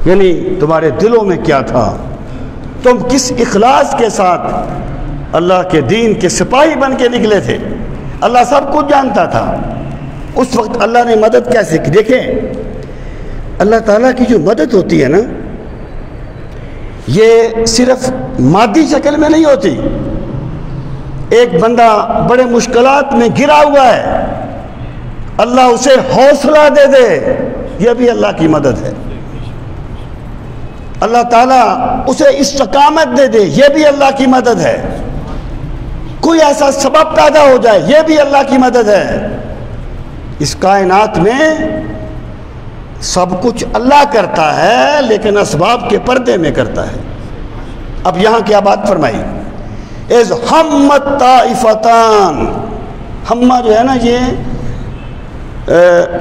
یعنی تمہارے دلوں میں کیا تھا، تم کس اخلاص کے ساتھ اللہ کے دین کے سپاہی بن کے نکلے تھے، اللہ سب کچھ جانتا تھا۔ اس وقت اللہ نے مدد کیسے کی؟ دیکھیں اللہ تعالیٰ کی جو مدد ہوتی ہے نا، یہ صرف مادی شکل میں نہیں ہوتی۔ ایک بندہ بڑے مشکلات میں گرا ہوا ہے، اللہ اسے حوصلہ دے دے، یہ بھی اللہ کی مدد ہے۔ اللہ تعالیٰ اسے استقامت دے دے، یہ بھی اللہ کی مدد ہے۔ کوئی ایسا سبب پیدا ہو جائے، یہ بھی اللہ کی مدد ہے۔ اس کائنات میں سب کچھ اللہ کرتا ہے، لیکن اسباب کے پردے میں کرتا ہے۔ اب یہاں کیا بات فرمائی؟ اذ ہمت طائفتان، ہمہ جو ہے نا یہ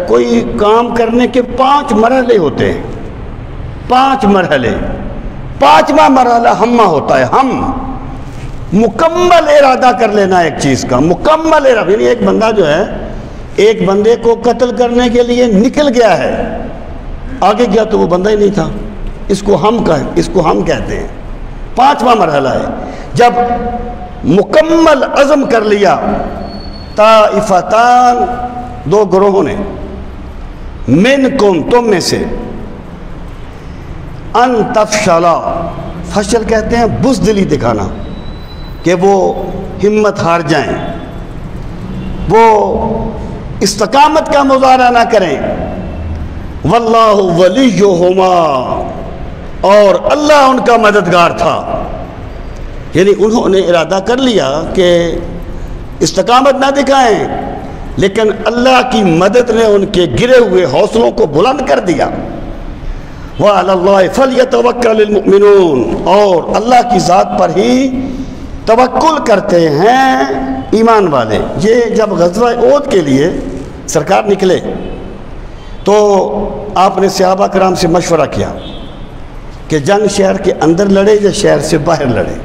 کوئی کام کرنے کے 5 مرحلے ہوتے ہیں، 5 مرحلے، 5واں مرحلہ ہمہ ہوتا ہے۔ ہم مکمل ارادہ کر لینا ایک چیز کا، مکمل ارادہ، یعنی ایک بندہ جو ہے ایک بندے کو قتل کرنے کے لیے نکل گیا ہے، آگے گیا تو وہ بندہ ہی نہیں تھا، اس کو ہم کہتے ہیں۔ 5واں مرحلہ ہے جب مکمل عزم کر لیا طائفتان، 2 گروہوں نے، منکم، تم میں سے، ان تفشلا، فشل کہتے ہیں بزدلی دکھانا، کہ وہ ہمت ہار جائیں، وہ استقامت کا مظاہرہ نہ کریں۔ واللہ ولیہما، اور اللہ ان کا مددگار تھا، یعنی انہوں نے ارادہ کر لیا کہ استقامت نہ دکھائیں، لیکن اللہ کی مدد نے ان کے گرے ہوئے حوصلوں کو بلند کر دیا۔ وَعَلَى اللَّهِ فَلْيَتَوَكَّلِ الْمُؤْمِنُونَ، اور اللہ کی ذات پر ہی توکل کرتے ہیں ایمان والے۔ یہ جب غزوہ احد کے لیے سرکار نکلے تو آپ نے صحابہ کرام سے مشورہ کیا کہ جنگ شہر کے اندر لڑے یا شہر سے باہر لڑے۔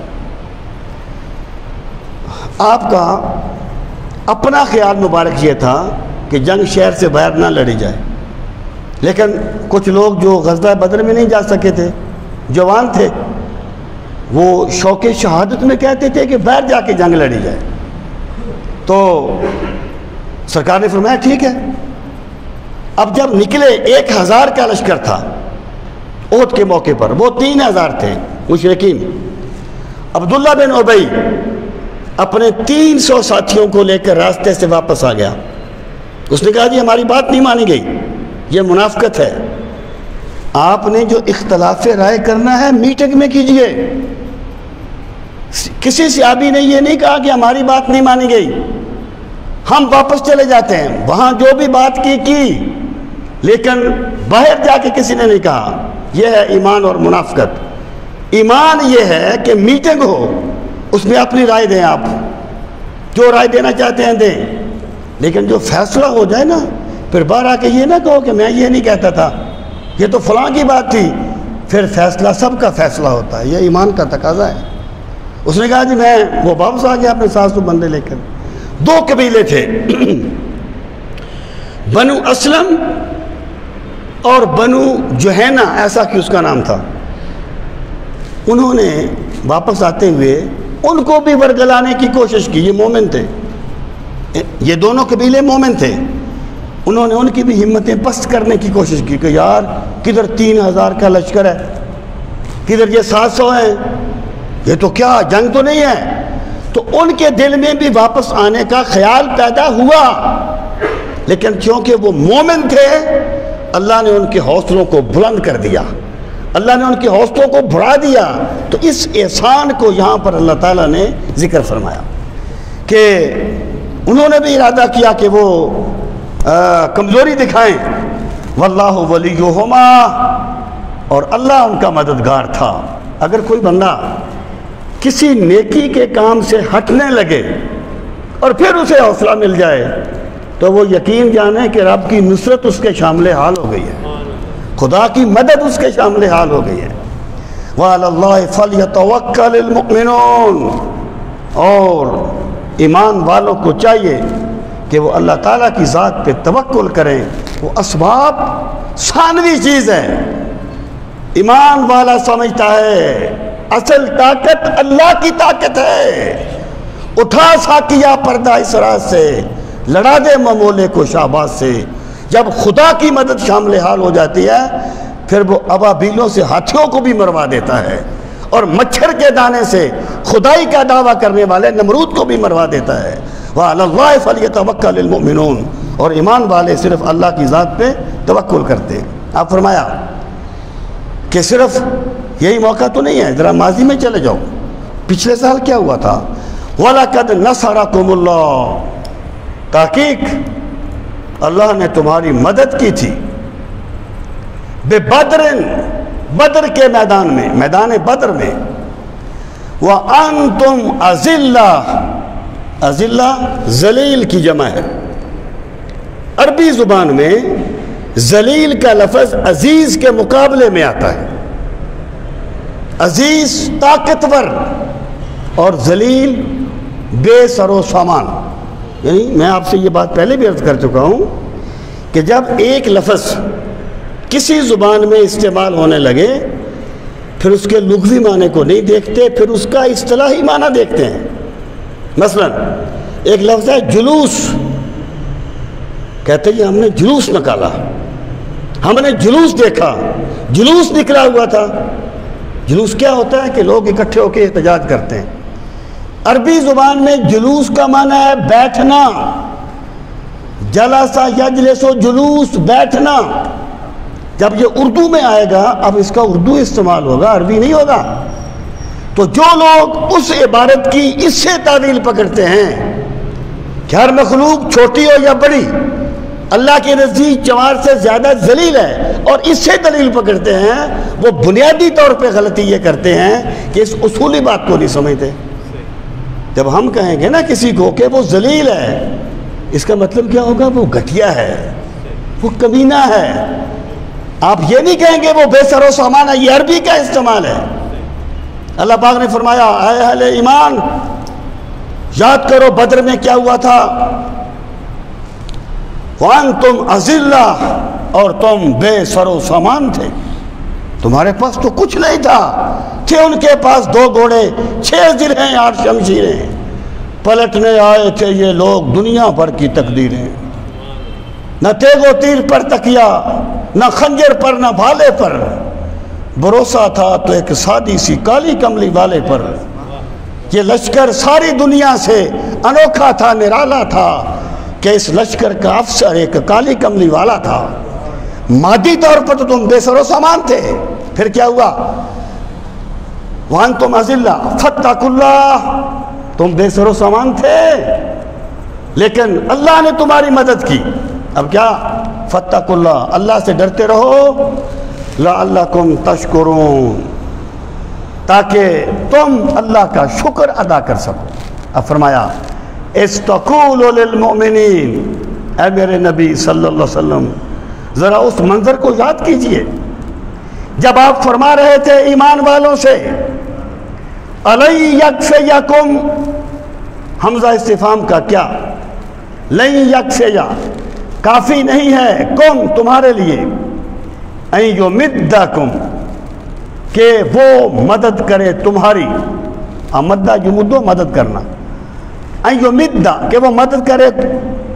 آپ کا اپنا خیال مبارک یہ تھا کہ جنگ شہر سے باہر نہ لڑی جائے، لیکن کچھ لوگ جو غزوہ بدر میں نہیں جا سکے تھے، جوان تھے، وہ شوق شہادت میں کہتے تھے کہ باہر جا کے جنگ لڑی جائے۔ تو سرکار نے فرمایا ٹھیک ہے۔ اب جب نکلے 1000 کا لشکر تھا احد کے موقع پر، وہ 3000 تھے مشرکین۔ عبداللہ بن ابی اپنے 300 ساتھیوں کو لے کر راستے سے واپس آ گیا۔ اس نے کہا جی ہماری بات نہیں مانی گئی، یہ منافقت ہے، آپ نے جو اختلاف رائے کرنا ہے میٹنگ میں کیجئے۔ کسی صحابی نے یہ نہیں کہا کہ ہماری بات نہیں مانی گئی، ہم واپس چلے جاتے ہیں، وہاں جو بھی بات کی، لیکن باہر جا کے کسی نے نہیں کہا۔ یہ ہے ایمان اور منافقت۔ ایمان یہ ہے کہ میٹنگ ہو، اس میں اپنی رائے دیں، آپ جو رائے دینا چاہتے ہیں دیں، لیکن جو فیصلہ ہو جائے نا، پھر باہر آ کے یہ نہ کہو کہ میں یہ نہیں کہتا تھا، یہ تو فلاں کی بات تھی۔ پھر فیصلہ سب کا فیصلہ ہوتا ہے، یہ ایمان کا تقاضا ہے۔ اس نے کہا جی میں وہ واپس آ گیا اپنے 700 بندے لے کر۔ 2 قبیلے تھے، بنو اسلم اور بنو جوہینہ، ایسا کہ اس کا نام تھا۔ انہوں نے واپس آتے ہوئے ان کو بھی ورگلانے کی کوشش کی، یہ مومن تھے، یہ دونوں قبیلے مومن تھے۔ انہوں نے ان کی بھی ہمتیں پست کرنے کی کوشش کی کہ یار کدھر 3000 کا لشکر ہے، کدھر یہ 700 ہیں، یہ تو کیا جنگ تو نہیں ہے۔ تو ان کے دل میں بھی واپس آنے کا خیال پیدا ہوا، لیکن چونکہ وہ مومن تھے اللہ نے ان کے حوصلوں کو بلند کر دیا، اللہ نے ان کے حوصلوں کو بڑھا دیا۔ تو اس احسان کو یہاں پر اللہ تعالیٰ نے ذکر فرمایا کہ انہوں نے بھی ارادہ کیا کہ وہ کمزوری دکھائیں، واللہ ولیہما، اور اللہ ان کا مددگار تھا۔ اگر کوئی بندہ کسی نیکی کے کام سے ہٹنے لگے اور پھر اسے حوصلہ مل جائے تو وہ یقین جانے کہ رب کی نصرت اس کے شامل حال ہو گئی ہے، خدا کی مدد اس کے شامل حال ہو گئی ہے۔ وعلی اللہ فلیتوکل المؤمنون، اور ایمان والوں کو چاہیے کہ وہ اللہ تعالیٰ کی ذات پہ توکل کریں۔ وہ اسباب ثانوی چیز ہے، ایمان والا سمجھتا ہے اصل طاقت اللہ کی طاقت ہے۔ اٹھا ساکیا پردہ اس راز سے، لڑا دے ممولے کو شہباز سے۔ جب خدا کی مدد شامل حال ہو جاتی ہے پھر وہ ابابیلوں سے ہاتھیوں کو بھی مروا دیتا ہے، اور مچھر کے دانے سے خدائی کا دعویٰ کرنے والے نمرود کو بھی مروا دیتا ہے۔ وَعَلَى اللَّهِ فَلْيَتَوَكَّلِ الْمُؤْمِنُونَ، اور ایمان والے صرف اللہ کی ذات پہ توکل کرتے ہیں۔ آپ فرمایا کہ صرف یہی موقع تو نہیں ہے، ذرا ماضی میں چلے جاؤ، پچھلے سال کیا ہوا تھا؟ وَلَقَدْ نَصَرَكُمُ اللَّهُ، تحقیق اللہ نے تمہاری مدد کی تھی، بِبَدْرٍ، بدر کے میدان میں، میدان بدر میں، وَأَنْتُمْ أَذِلَّةٌ، اذلہ ذلیل کی جمع ہے۔ عربی زبان میں ذلیل کا لفظ عزیز کے مقابلے میں آتا ہے۔ عزیز طاقتور اور ذلیل بے سر و سامان۔ یعنی میں آپ سے یہ بات پہلے بھی عرض کر چکا ہوں کہ جب ایک لفظ کسی زبان میں استعمال ہونے لگے پھر اس کے لغوی معنی کو نہیں دیکھتے، پھر اس کا اصطلاحی معنی دیکھتے ہیں۔ مثلا ایک لفظ ہے جلوس، کہتے ہیں ہم نے جلوس نکالا، ہم نے جلوس دیکھا، جلوس نکلا ہوا تھا۔ جلوس کیا ہوتا ہے کہ لوگ اکٹھے ہو کے احتجاج کرتے ہیں۔ عربی زبان میں جلوس کا معنی ہے بیٹھنا، جلسہ یجلس جلوس، بیٹھنا۔ جب یہ اردو میں آئے گا، اب اس کا اردو استعمال ہوگا، عربی نہیں ہوگا، تو جو لوگ اس عبارت کی اس سے تعویل پکڑتے ہیں کہ ہر مخلوق چھوٹی ہو یا بڑی اللہ کے نزدیک چمار سے زیادہ ذلیل ہے، اور اس سے دلیل پکڑتے ہیں، وہ بنیادی طور پہ غلطی یہ کرتے ہیں کہ اس اصولی بات کو نہیں سمجھتے۔ جب ہم کہیں گے نا کسی کو کہ وہ ذلیل ہے، اس کا مطلب کیا ہوگا؟ وہ گھٹیا ہے، وہ کمینہ ہے۔ آپ یہ نہیں کہیں گے وہ بے سر و سامان ہے، یہ عربی کا استعمال ہے۔ اللہ پاک نے فرمایا اے اہل ایمان یاد کرو بدر میں کیا ہوا تھا، وَأَنْتُمْ أَذِلَّةٌ، اور تم بے سر و سامان تھے، تمہارے پاس تو کچھ نہیں تھا، تھے ان کے پاس 2 گھوڑے، 6 زرہیں، 8 شمشیریں، پلٹنے آئے تھے یہ لوگ دنیا بھر کی تقدیریں، نہ تیغ و تیر پر تکیا، نہ خنجر پر، نہ بھالے پر، بھروسہ تھا تو ایک سادی سی کالی کملی والے پر۔ یہ لشکر ساری دنیا سے انوکھا تھا، نرالا تھا، کہ اس لشکر کا افسر ایک کالی کملی والا تھا۔ مادی طور پر تو تم بے سر و سامان تھے، پھر کیا ہوا، وَأَنْتُمْ أَذِلَّةٌ فَاتَّقُوا اللَّهَ، تم بے سر و سامان تھے لیکن اللہ نے تمہاری مدد کی۔ اب کیا، فَاتَّقُوا اللَّهَ، اللہ سے ڈرتے رہو، لَعَلَّكُمْ تَشْكُرُونَ، تاکہ تم اللہ کا شکر ادا کر سکو۔ اب فرمایا اِسْتَقُولُ لِلْمُؤْمِنِينَ، اے میرے نبی صلی اللہ علیہ وسلم ذرا اس منظر کو یاد کیجئے جب آپ فرما رہے تھے ایمان والوں سے، أَلَن يَكْفِيَكُمْ، حمزہ استفہام کا کیا، لَن يَكْفِيَ، کافی نہیں ہے، کم تمہارے لیے، أَن يُمِدَّكُمْ، کہ وہ مدد کرے تمہاری، مدہ یمدو مدد کرنا، أَن يُمِدَّ، کہ وہ مدد کرے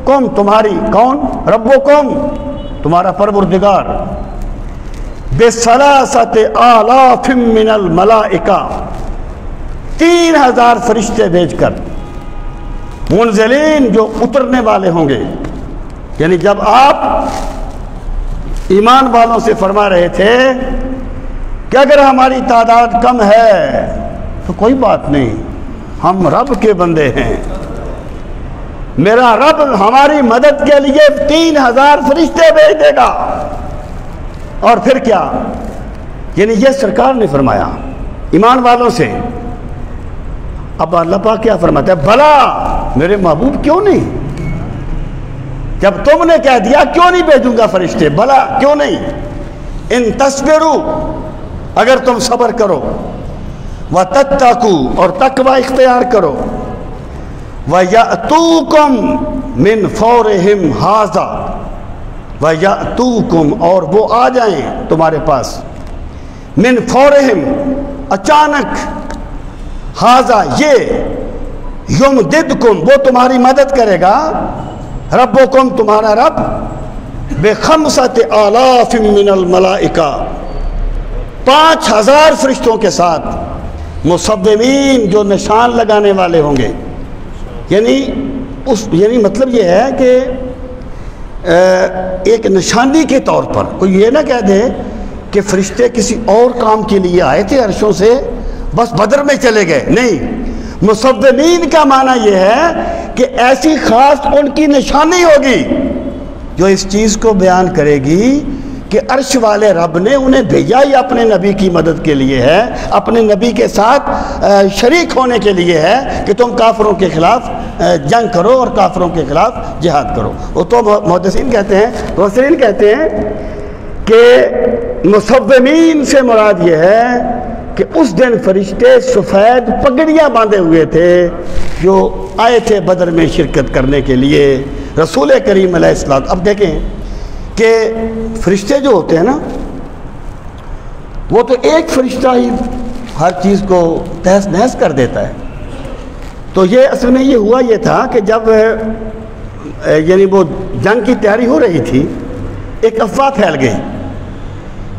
کم تمہاری، کون، ربکم، تمہارا پروردگار، بِثَلَاثَةِ آلَافٍ مِّنَ الْمَلَائِكَةِ، 3000 فرشتے بھیج کر، منزلین، جو اترنے والے ہوں گے۔ یعنی جب آپ ایمان والوں سے فرما رہے تھے کہ اگر ہماری تعداد کم ہے تو کوئی بات نہیں، ہم رب کے بندے ہیں، میرا رب ہماری مدد کے لیے 3000 فرشتے بھیج دے گا۔ اور پھر کیا، یعنی یہ سرکار نے فرمایا ایمان والوں سے۔ اب اللہ پاک کیا فرماتا ہے، بھلا میرے محبوب کیوں نہیں، جب تم نے کہہ دیا کیوں نہیں بھیجوں گا فرشتے، بھلا کیوں نہیں، ان تصبروا، اگر تم صبر کرو، وتتقوا، اور تقوی اختیار کرو، وَيَأْتُوكُمْ مِنْ فَوْرِهِمْ هَٰذَا، وَيَأْتُوكُمْ، اور وہ آ جائیں تمہارے پاس، مِنْ فَوْرِهِمْ، اچانک، هَٰذَا، یہ، يُمْدِدْكُمْ، وہ تمہاری مدد کرے گا، ربکم، تمہارا رب، بِخَمْسَةِ آلَافٍ مِّنَ الْمَلَائِكَةِ، 5000 فرشتوں کے ساتھ، مصومین، جو نشان لگانے والے ہوں گے۔ یعنی مطلب یہ ہے کہ ایک نشانی کے طور پر، کوئی یہ نہ کہہ دے کہ فرشتے کسی اور کام کے لیے آئے تھے عرشوں سے، بس بدر میں چلے گئے، نہیں، مصومین کا معنی یہ ہے کہ ایسی خاص ان کی نشانی ہوگی جو اس چیز کو بیان کرے گی کہ عرش والے رب نے انہیں بھیجا ہی اپنے نبی کی مدد کے لیے ہے، اپنے نبی کے ساتھ شریک ہونے کے لیے ہے کہ تم کافروں کے خلاف جنگ کرو اور کافروں کے خلاف جہاد کرو۔ وہ تو محدثین کہتے ہیں، مفسرین کہتے ہیں کہ مصومین سے مراد یہ ہے کہ اس دن فرشتے سفید پگڑیاں باندھے ہوئے تھے جو آئے تھے بدر میں شرکت کرنے کے لیے، رسول کریم علیہ السلام۔ اب دیکھیں کہ فرشتے جو ہوتے ہیں نا، وہ تو ایک فرشتہ ہی ہر چیز کو تہس نہس کر دیتا ہے۔ تو یہ اصل میں یہ ہوا یہ تھا کہ جب یعنی وہ جنگ کی تیاری ہو رہی تھی، ایک افواہ پھیل گئی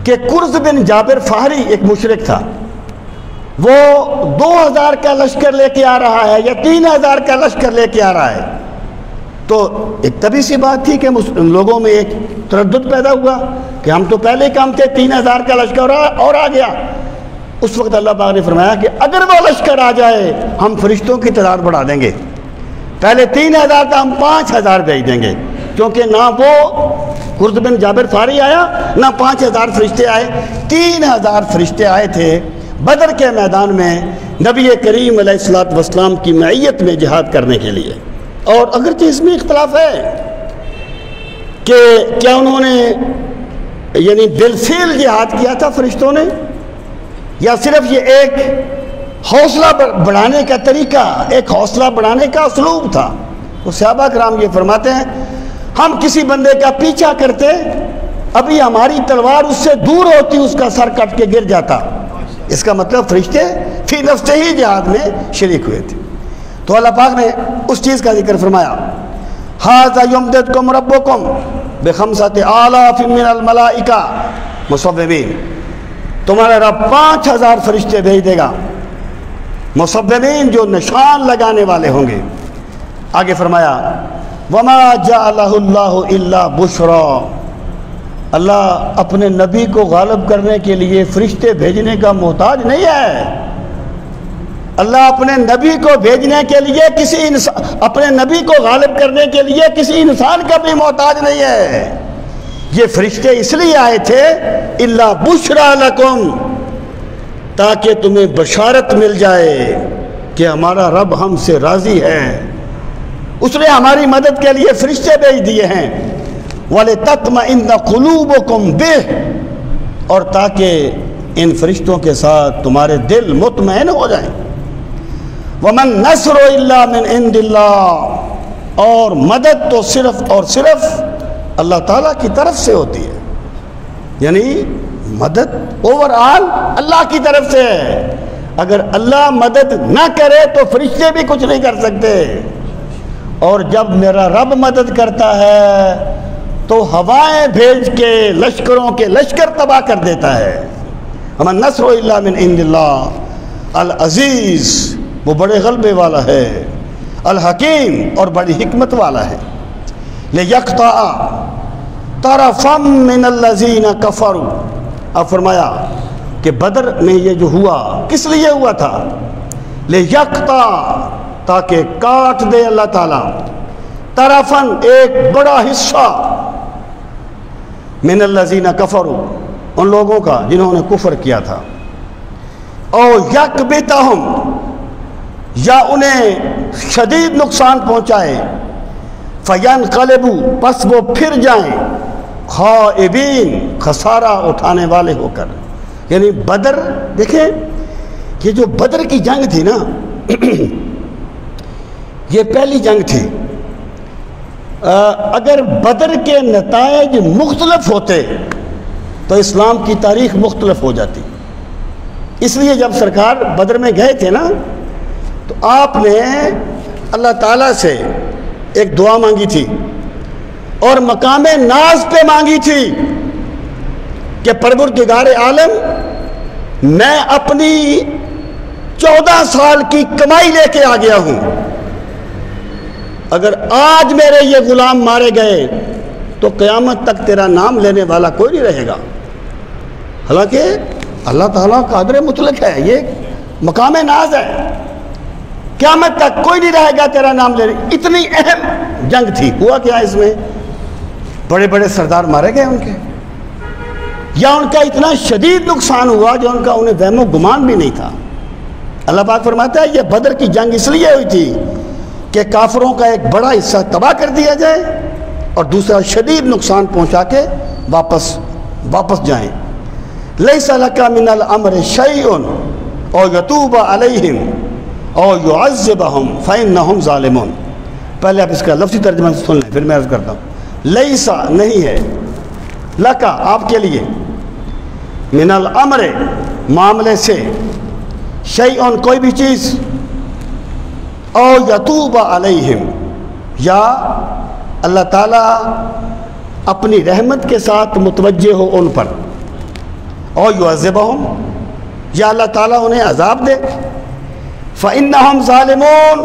کہ کرز بن جابر فہری ایک مشرک تھا، وہ 2000 کا لشکر لے کے آ رہا ہے یا 3000 کا لشکر لے کے آ رہا ہے۔ تو ایک طبی سی بات تھی کہ لوگوں میں ایک تردد پیدا ہوا کہ ہم تو پہلے کم تھے، 3000 کا لشکر اور آ گیا۔ اس وقت اللہ پاک نے فرمایا کہ اگر وہ لشکر آ جائے ہم فرشتوں کی تعداد بڑھا دیں گے، پہلے 3000 کا ہم 5000 بھیج دیں گے، کیونکہ نہ وہ کرز بن جابر فہری آیا نہ 5000 فرشتے آئے، 3000 فرشتے آئے تھے بدر کے میدان میں نبی کریم علیہ الصلوۃ والسلام کی معیت میں جہاد کرنے کے لیے۔ اور اگرچہ اس میں اختلاف ہے کہ کیا انہوں نے یعنی بالفعل جہاد کیا تھا فرشتوں نے، یا صرف یہ ایک حوصلہ بڑھانے کا طریقہ، ایک حوصلہ بڑھانے کا اسلوب تھا۔ وہ صحابہ کرام یہ فرماتے ہیں ہم کسی بندے کا پیچھا کرتے، ابھی ہماری تلوار اس سے دور ہوتی اس کا سر کٹ کے گر جاتا۔ اس کا مطلب فرشتے فی نفس ہی جہاد میں شریک ہوئے تھے۔ تو اللہ پاک نے اس چیز کا ذکر فرمایا ھذا یمددکم ربکم بخمسۃ آلاف من الملائکہ مصوبین، تمہارا رب 5000 فرشتے بھیج دے گا، مصوبین جو نشان لگانے والے ہوں گے۔ آگے فرمایا وما جعلہ اللہ الا بشرا، اللہ اپنے نبی کو غالب کرنے کے لیے فرشتے بھیجنے کا محتاج نہیں ہے۔ اللہ اپنے نبی کو بھیجنے کے لیے اپنے نبی کو غالب کرنے کے لیے کسی انسان کا بھی محتاج نہیں ہے۔ یہ فرشتے اس لیے آئے تھے الا بشرا لکم، تاکہ تمہیں بشارت مل جائے کہ ہمارا رب ہم سے راضی ہے، اس نے ہماری مدد کے لیے فرشتے بھیج دیے ہیں۔ وَلِتَطْمَئِنَّ قُلُوبُكُمْ بِهِ، اور تاکہ ان فرشتوں کے ساتھ تمہارے دل مطمئن ہو جائیں۔ وَمَن نَصْرُ إِلَّا مِنْ عِنْدِ اللَّهِ، اور مدد تو صرف اور صرف اللہ تعالیٰ کی طرف سے ہوتی ہے، یعنی مدد اوورآل اللہ کی طرف سے ہے۔ اگر اللہ مدد نہ کرے تو فرشتے بھی کچھ نہیں کر سکتے، اور جب میرا رب مدد کرتا ہے تو ہوائیں بھیج کے لشکروں کے لشکر تباہ کر دیتا ہے۔ وَمَن نَصْرُ إِلَّا مِنْ عِنْدِ اللَّهِ العزیز، وہ بڑے غلبے والا ہے، الحکیم، اور بڑی حکمت والا ہے۔ لِيَقْطَعَ طَرَفًا مِّنَ الَّذِينَ كَفَرُوا، اب فرمایا کہ بدر میں یہ جو ہوا کس لیے ہوا تھا؟ لِيَقْطَعَ، تاکہ کاٹ دے اللہ تعالیٰ، طرفاً ایک بڑا حصہ، من الذین کفروا، ان لوگوں کا جنہوں نے کفر کیا تھا، او یکبتہم، یا انہیں شدید نقصان پہنچائے، فینقلبوا، پس وہ پھر جائیں، خائبین، خسارہ اٹھانے والے ہو کر۔ یعنی بدر، دیکھیں یہ جو بدر کی جنگ تھی نا یہ پہلی جنگ تھی۔ اگر بدر کے نتائج مختلف ہوتے تو اسلام کی تاریخ مختلف ہو جاتی۔ اس لیے جب سرکار بدر میں گئے تھے نا تو آپ نے اللہ تعالیٰ سے ایک دعا مانگی تھی اور مقام ناز پہ مانگی تھی کہ پروردگار عالم، میں اپنی 14 سال کی کمائی لے کے آ گیا ہوں، اگر آج میرے یہ غلام مارے گئے تو قیامت تک تیرا نام لینے والا کوئی نہیں رہے گا۔ حالانکہ اللہ تعالیٰ قادر مطلق ہے، یہ مقام ناز ہے، قیامت تک کوئی نہیں رہے گا تیرا نام لینے۔ اتنی اہم جنگ تھی۔ ہوا کیا اس میں؟ بڑے بڑے سردار مارے گئے ان کے، یا ان کا اتنا شدید نقصان ہوا جو ان کا انہیں وہم و گمان بھی نہیں تھا۔ اللہ پاک فرماتا ہے یہ بدر کی جنگ اس لیے ہوئی تھی کہ کافروں کا ایک بڑا حصہ تباہ کر دیا جائے اور دوسرا شدید نقصان پہنچا کے واپس جائیں۔ لیس لک من الامر شیء او یتوب علیہم او یعذبہم فانہم ظالمون۔ پہلے آپ اس کا لفظی ترجمہ سن لیں، پھر میں عرض کرتا ہوں۔ لیسا نہیں ہے، لکا آپ کے لیے، من الامر معاملے سے، شیء کوئی بھی چیز، او یتوب علیہم، یا اللہ تعالیٰ اپنی رحمت کے ساتھ متوجہ ہو ان پر، او یعذبہم، یا اللہ تعالیٰ انہیں عذاب دے، فإنہم ظالمون،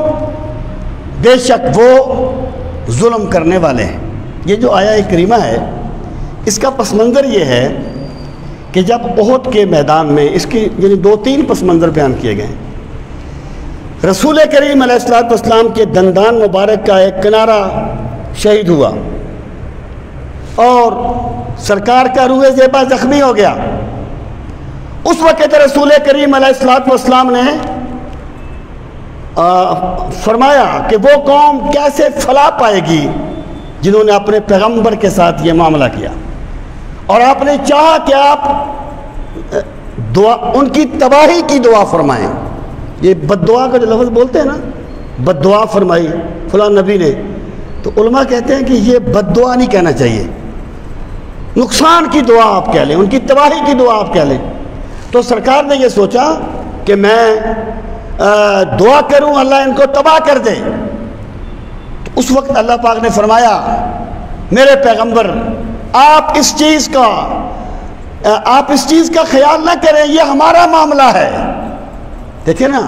بے شک وہ ظلم کرنے والے ہیں۔ یہ جو آیہ کریمہ ہے اس کا پس منظر یہ ہے کہ جب احد کے میدان میں اس کی یعنی 2-3 پس منظر بیان کیے گئے ہیں۔ رسول کریم علیہ السلام کے دندان مبارک کا ایک کنارہ شہید ہوا اور سرکار کا روح زیبا زخمی ہو گیا۔ اس وقت رسول کریم علیہ السلام نے فرمایا کہ وہ قوم کیسے فلاح پائے گی جنہوں نے اپنے پیغمبر کے ساتھ یہ معاملہ کیا، اور آپ نے چاہا کہ آپ ان کی تباہی کی دعا فرمائیں۔ یہ بد دعا کا جو لفظ بولتے ہیں نا، بد دعا فرمائی فلاں نبی نے، تو علماء کہتے ہیں کہ یہ بد دعا نہیں کہنا چاہیے، نقصان کی دعا آپ کہہ لیں، ان کی تباہی کی دعا آپ کہہ لیں۔ تو سرکار نے یہ سوچا کہ میں دعا کروں اللہ ان کو تباہ کر دے۔ تو اس وقت اللہ پاک نے فرمایا میرے پیغمبر آپ اس چیز کا خیال نہ کریں، یہ ہمارا معاملہ ہے۔ دیکھیں نا،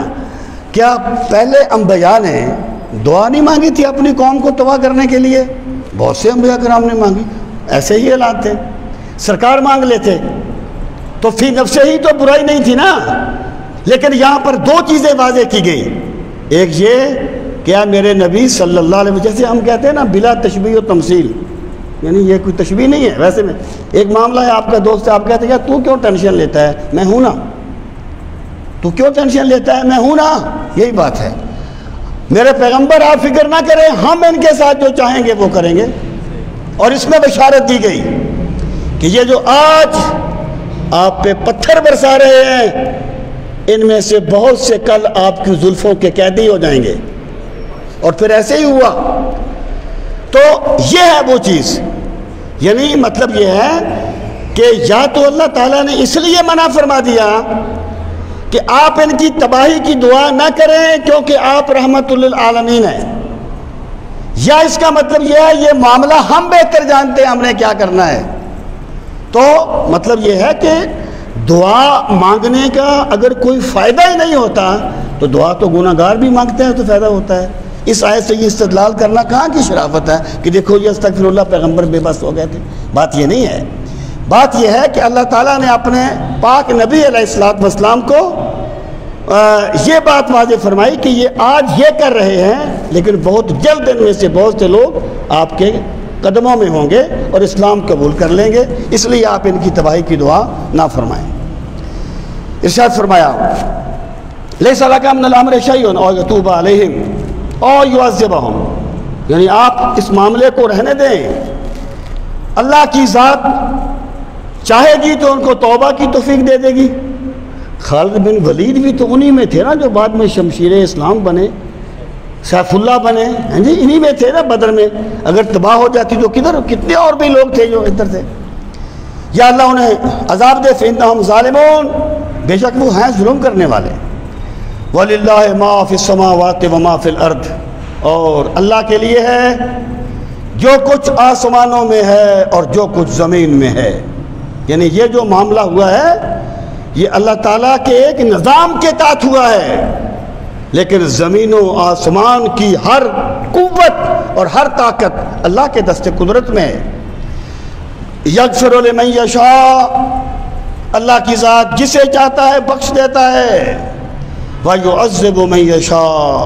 کیا پہلے انبیاء نے دعا نہیں مانگی تھی اپنی قوم کو تباہ کرنے کے لیے؟ بہت سے انبیاء کرام نے مانگی، ایسے ہی حالات تھے، سرکار مانگ لیتے تو فی نفس ہی تو برائی نہیں تھی نا۔ لیکن یہاں پر دو چیزیں واضح کی گئی، ایک یہ کیا میرے نبی صلی اللہ علیہ وسلم، جیسے ہم کہتے ہیں نا بلا تشبیہ و تمثیل، یعنی یہ کوئی تشبیہ نہیں ہے، ویسے میں ایک معاملہ ہے، آپ کا دوست ہے، آپ کہتے ہیں یار تو کیوں ٹینشن لیتا ہے، میں ہوں نا، تو کیوں ٹینشن لیتا ہے، میں ہوں نا، یہی بات ہے۔ میرے پیغمبر آپ فکر نہ کریں، ہم ان کے ساتھ جو چاہیں گے وہ کریں گے۔ اور اس میں بشارت دی گئی کہ یہ جو آج آپ پہ پتھر برسا رہے ہیں، ان میں سے بہت سے کل آپ کی زلفوں کے قیدی ہو جائیں گے۔ اور پھر ایسے ہی ہوا۔ تو یہ ہے وہ چیز، یعنی مطلب یہ ہے کہ یا تو اللہ تعالیٰ نے اس لیے منع فرما دیا کہ آپ ان کی تباہی کی دعا نہ کریں کیونکہ آپ رحمت للعالمین ہیں، یا اس کا مطلب یہ ہے یہ معاملہ ہم بہتر جانتے ہیں ہم نے کیا کرنا ہے۔ تو مطلب یہ ہے کہ دعا مانگنے کا اگر کوئی فائدہ ہی نہیں ہوتا تو دعا تو گناہ گار بھی مانگتے ہیں تو فائدہ ہوتا ہے۔ اس آیت سے یہ استدلال کرنا کہاں کی شرافت ہے کہ دیکھو یہ استغفر اللہ پیغمبر بے بس ہو گئے تھے، بات یہ نہیں ہے۔ بات یہ ہے کہ اللہ تعالیٰ نے اپنے پاک نبی علیہ الصلوۃ والسلام کو یہ بات واضح فرمائی کہ یہ آج یہ کر رہے ہیں لیکن بہت جلد ان میں سے بہت سے لوگ آپ کے قدموں میں ہوں گے اور اسلام قبول کر لیں گے، اس لیے آپ ان کی تباہی کی دعا نہ فرمائیں۔ ارشاد فرمایا لیس لک من الامر شیء او یتوب علیہم او یعذبہم، یعنی آپ اس معاملے کو رہنے دیں، اللہ کی ذات چاہے گی تو ان کو توبہ کی توفیق دے دے گی۔ خالد بن ولید بھی تو انہی میں تھے نا جو بعد میں شمشیر اسلام بنے، سیف اللہ بنے، ہاں جی انہی میں تھے نا بدر میں۔ اگر تباہ ہو جاتی تو کتنے اور بھی لوگ تھے جو ادھر تھے۔ یا اللہ انہیں عذاب دے فإنہم ظالمون، بے شک وہ ہیں ظلم کرنے والے۔ وَلِلَّهِ مَا فِي السَّمَاوَاتِ وَمَا فِي الْأَرْضِ، اور اللہ کے لیے ہے جو کچھ آسمانوں میں ہے اور جو کچھ زمین میں ہے۔ یعنی یہ جو معاملہ ہوا ہے یہ اللہ تعالیٰ کے ایک نظام کے تحت ہوا ہے، لیکن زمین و آسمان کی ہر قوت اور ہر طاقت اللہ کے دست قدرت میں ہے۔ یغفر لمن یشاء، اللہ کی ذات جسے چاہتا ہے بخش دیتا ہے، وَيُعَذِّبُ مَن یشاء،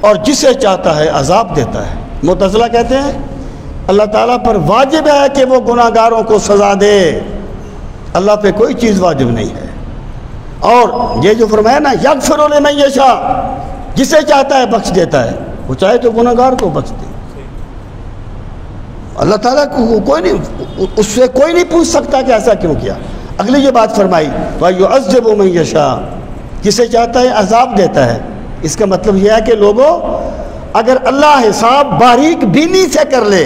اور جسے چاہتا ہے عذاب دیتا ہے۔ معتزلہ کہتے ہیں اللہ تعالیٰ پر واجب ہے کہ وہ گناہ گاروں کو سزا دے، اللہ پہ کوئی چیز واجب نہیں ہے۔ اور یہ جو فرمایا نا یغفر لمن یشاء، جسے چاہتا ہے بخش دیتا ہے، وہ چاہے تو گناہ گار کو بخش دے، اللہ تعالیٰ کو کوئی نہیں، اس سے کوئی نہیں پوچھ سکتا کہ ایسا کیوں کیا۔ اگلی یہ بات فرمائی وَيُعَذِّبُ مَن یشاء، جسے چاہتا ہے عذاب دیتا ہے۔ اس کا مطلب یہ ہے کہ لوگوں اگر اللہ حساب باریک بینی سے کر لے،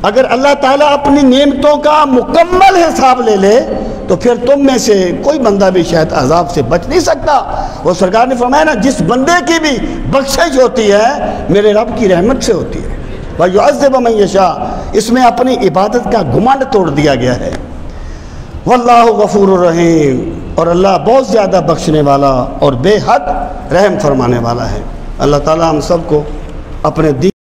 اگر اللہ تعالیٰ اپنی نعمتوں کا مکمل حساب لے لے تو پھر تم میں سے کوئی بندہ بھی شاید عذاب سے بچ نہیں سکتا۔ وہ سرکار نے فرمایا نا جس بندے کی بھی بخشش ہوتی ہے میرے رب کی رحمت سے ہوتی ہے۔ وَيُعَذِّبُ مَن یشاء، اس میں اپنی عبادت کا گمانڈ توڑ دیا گیا ہے۔ واللہ غفور الرحیم، اور اللہ بہت زیادہ بخشنے والا اور بے حد رحم فرمانے والا ہے۔ اللہ تعالیٰ ہم سب کو اپنے دین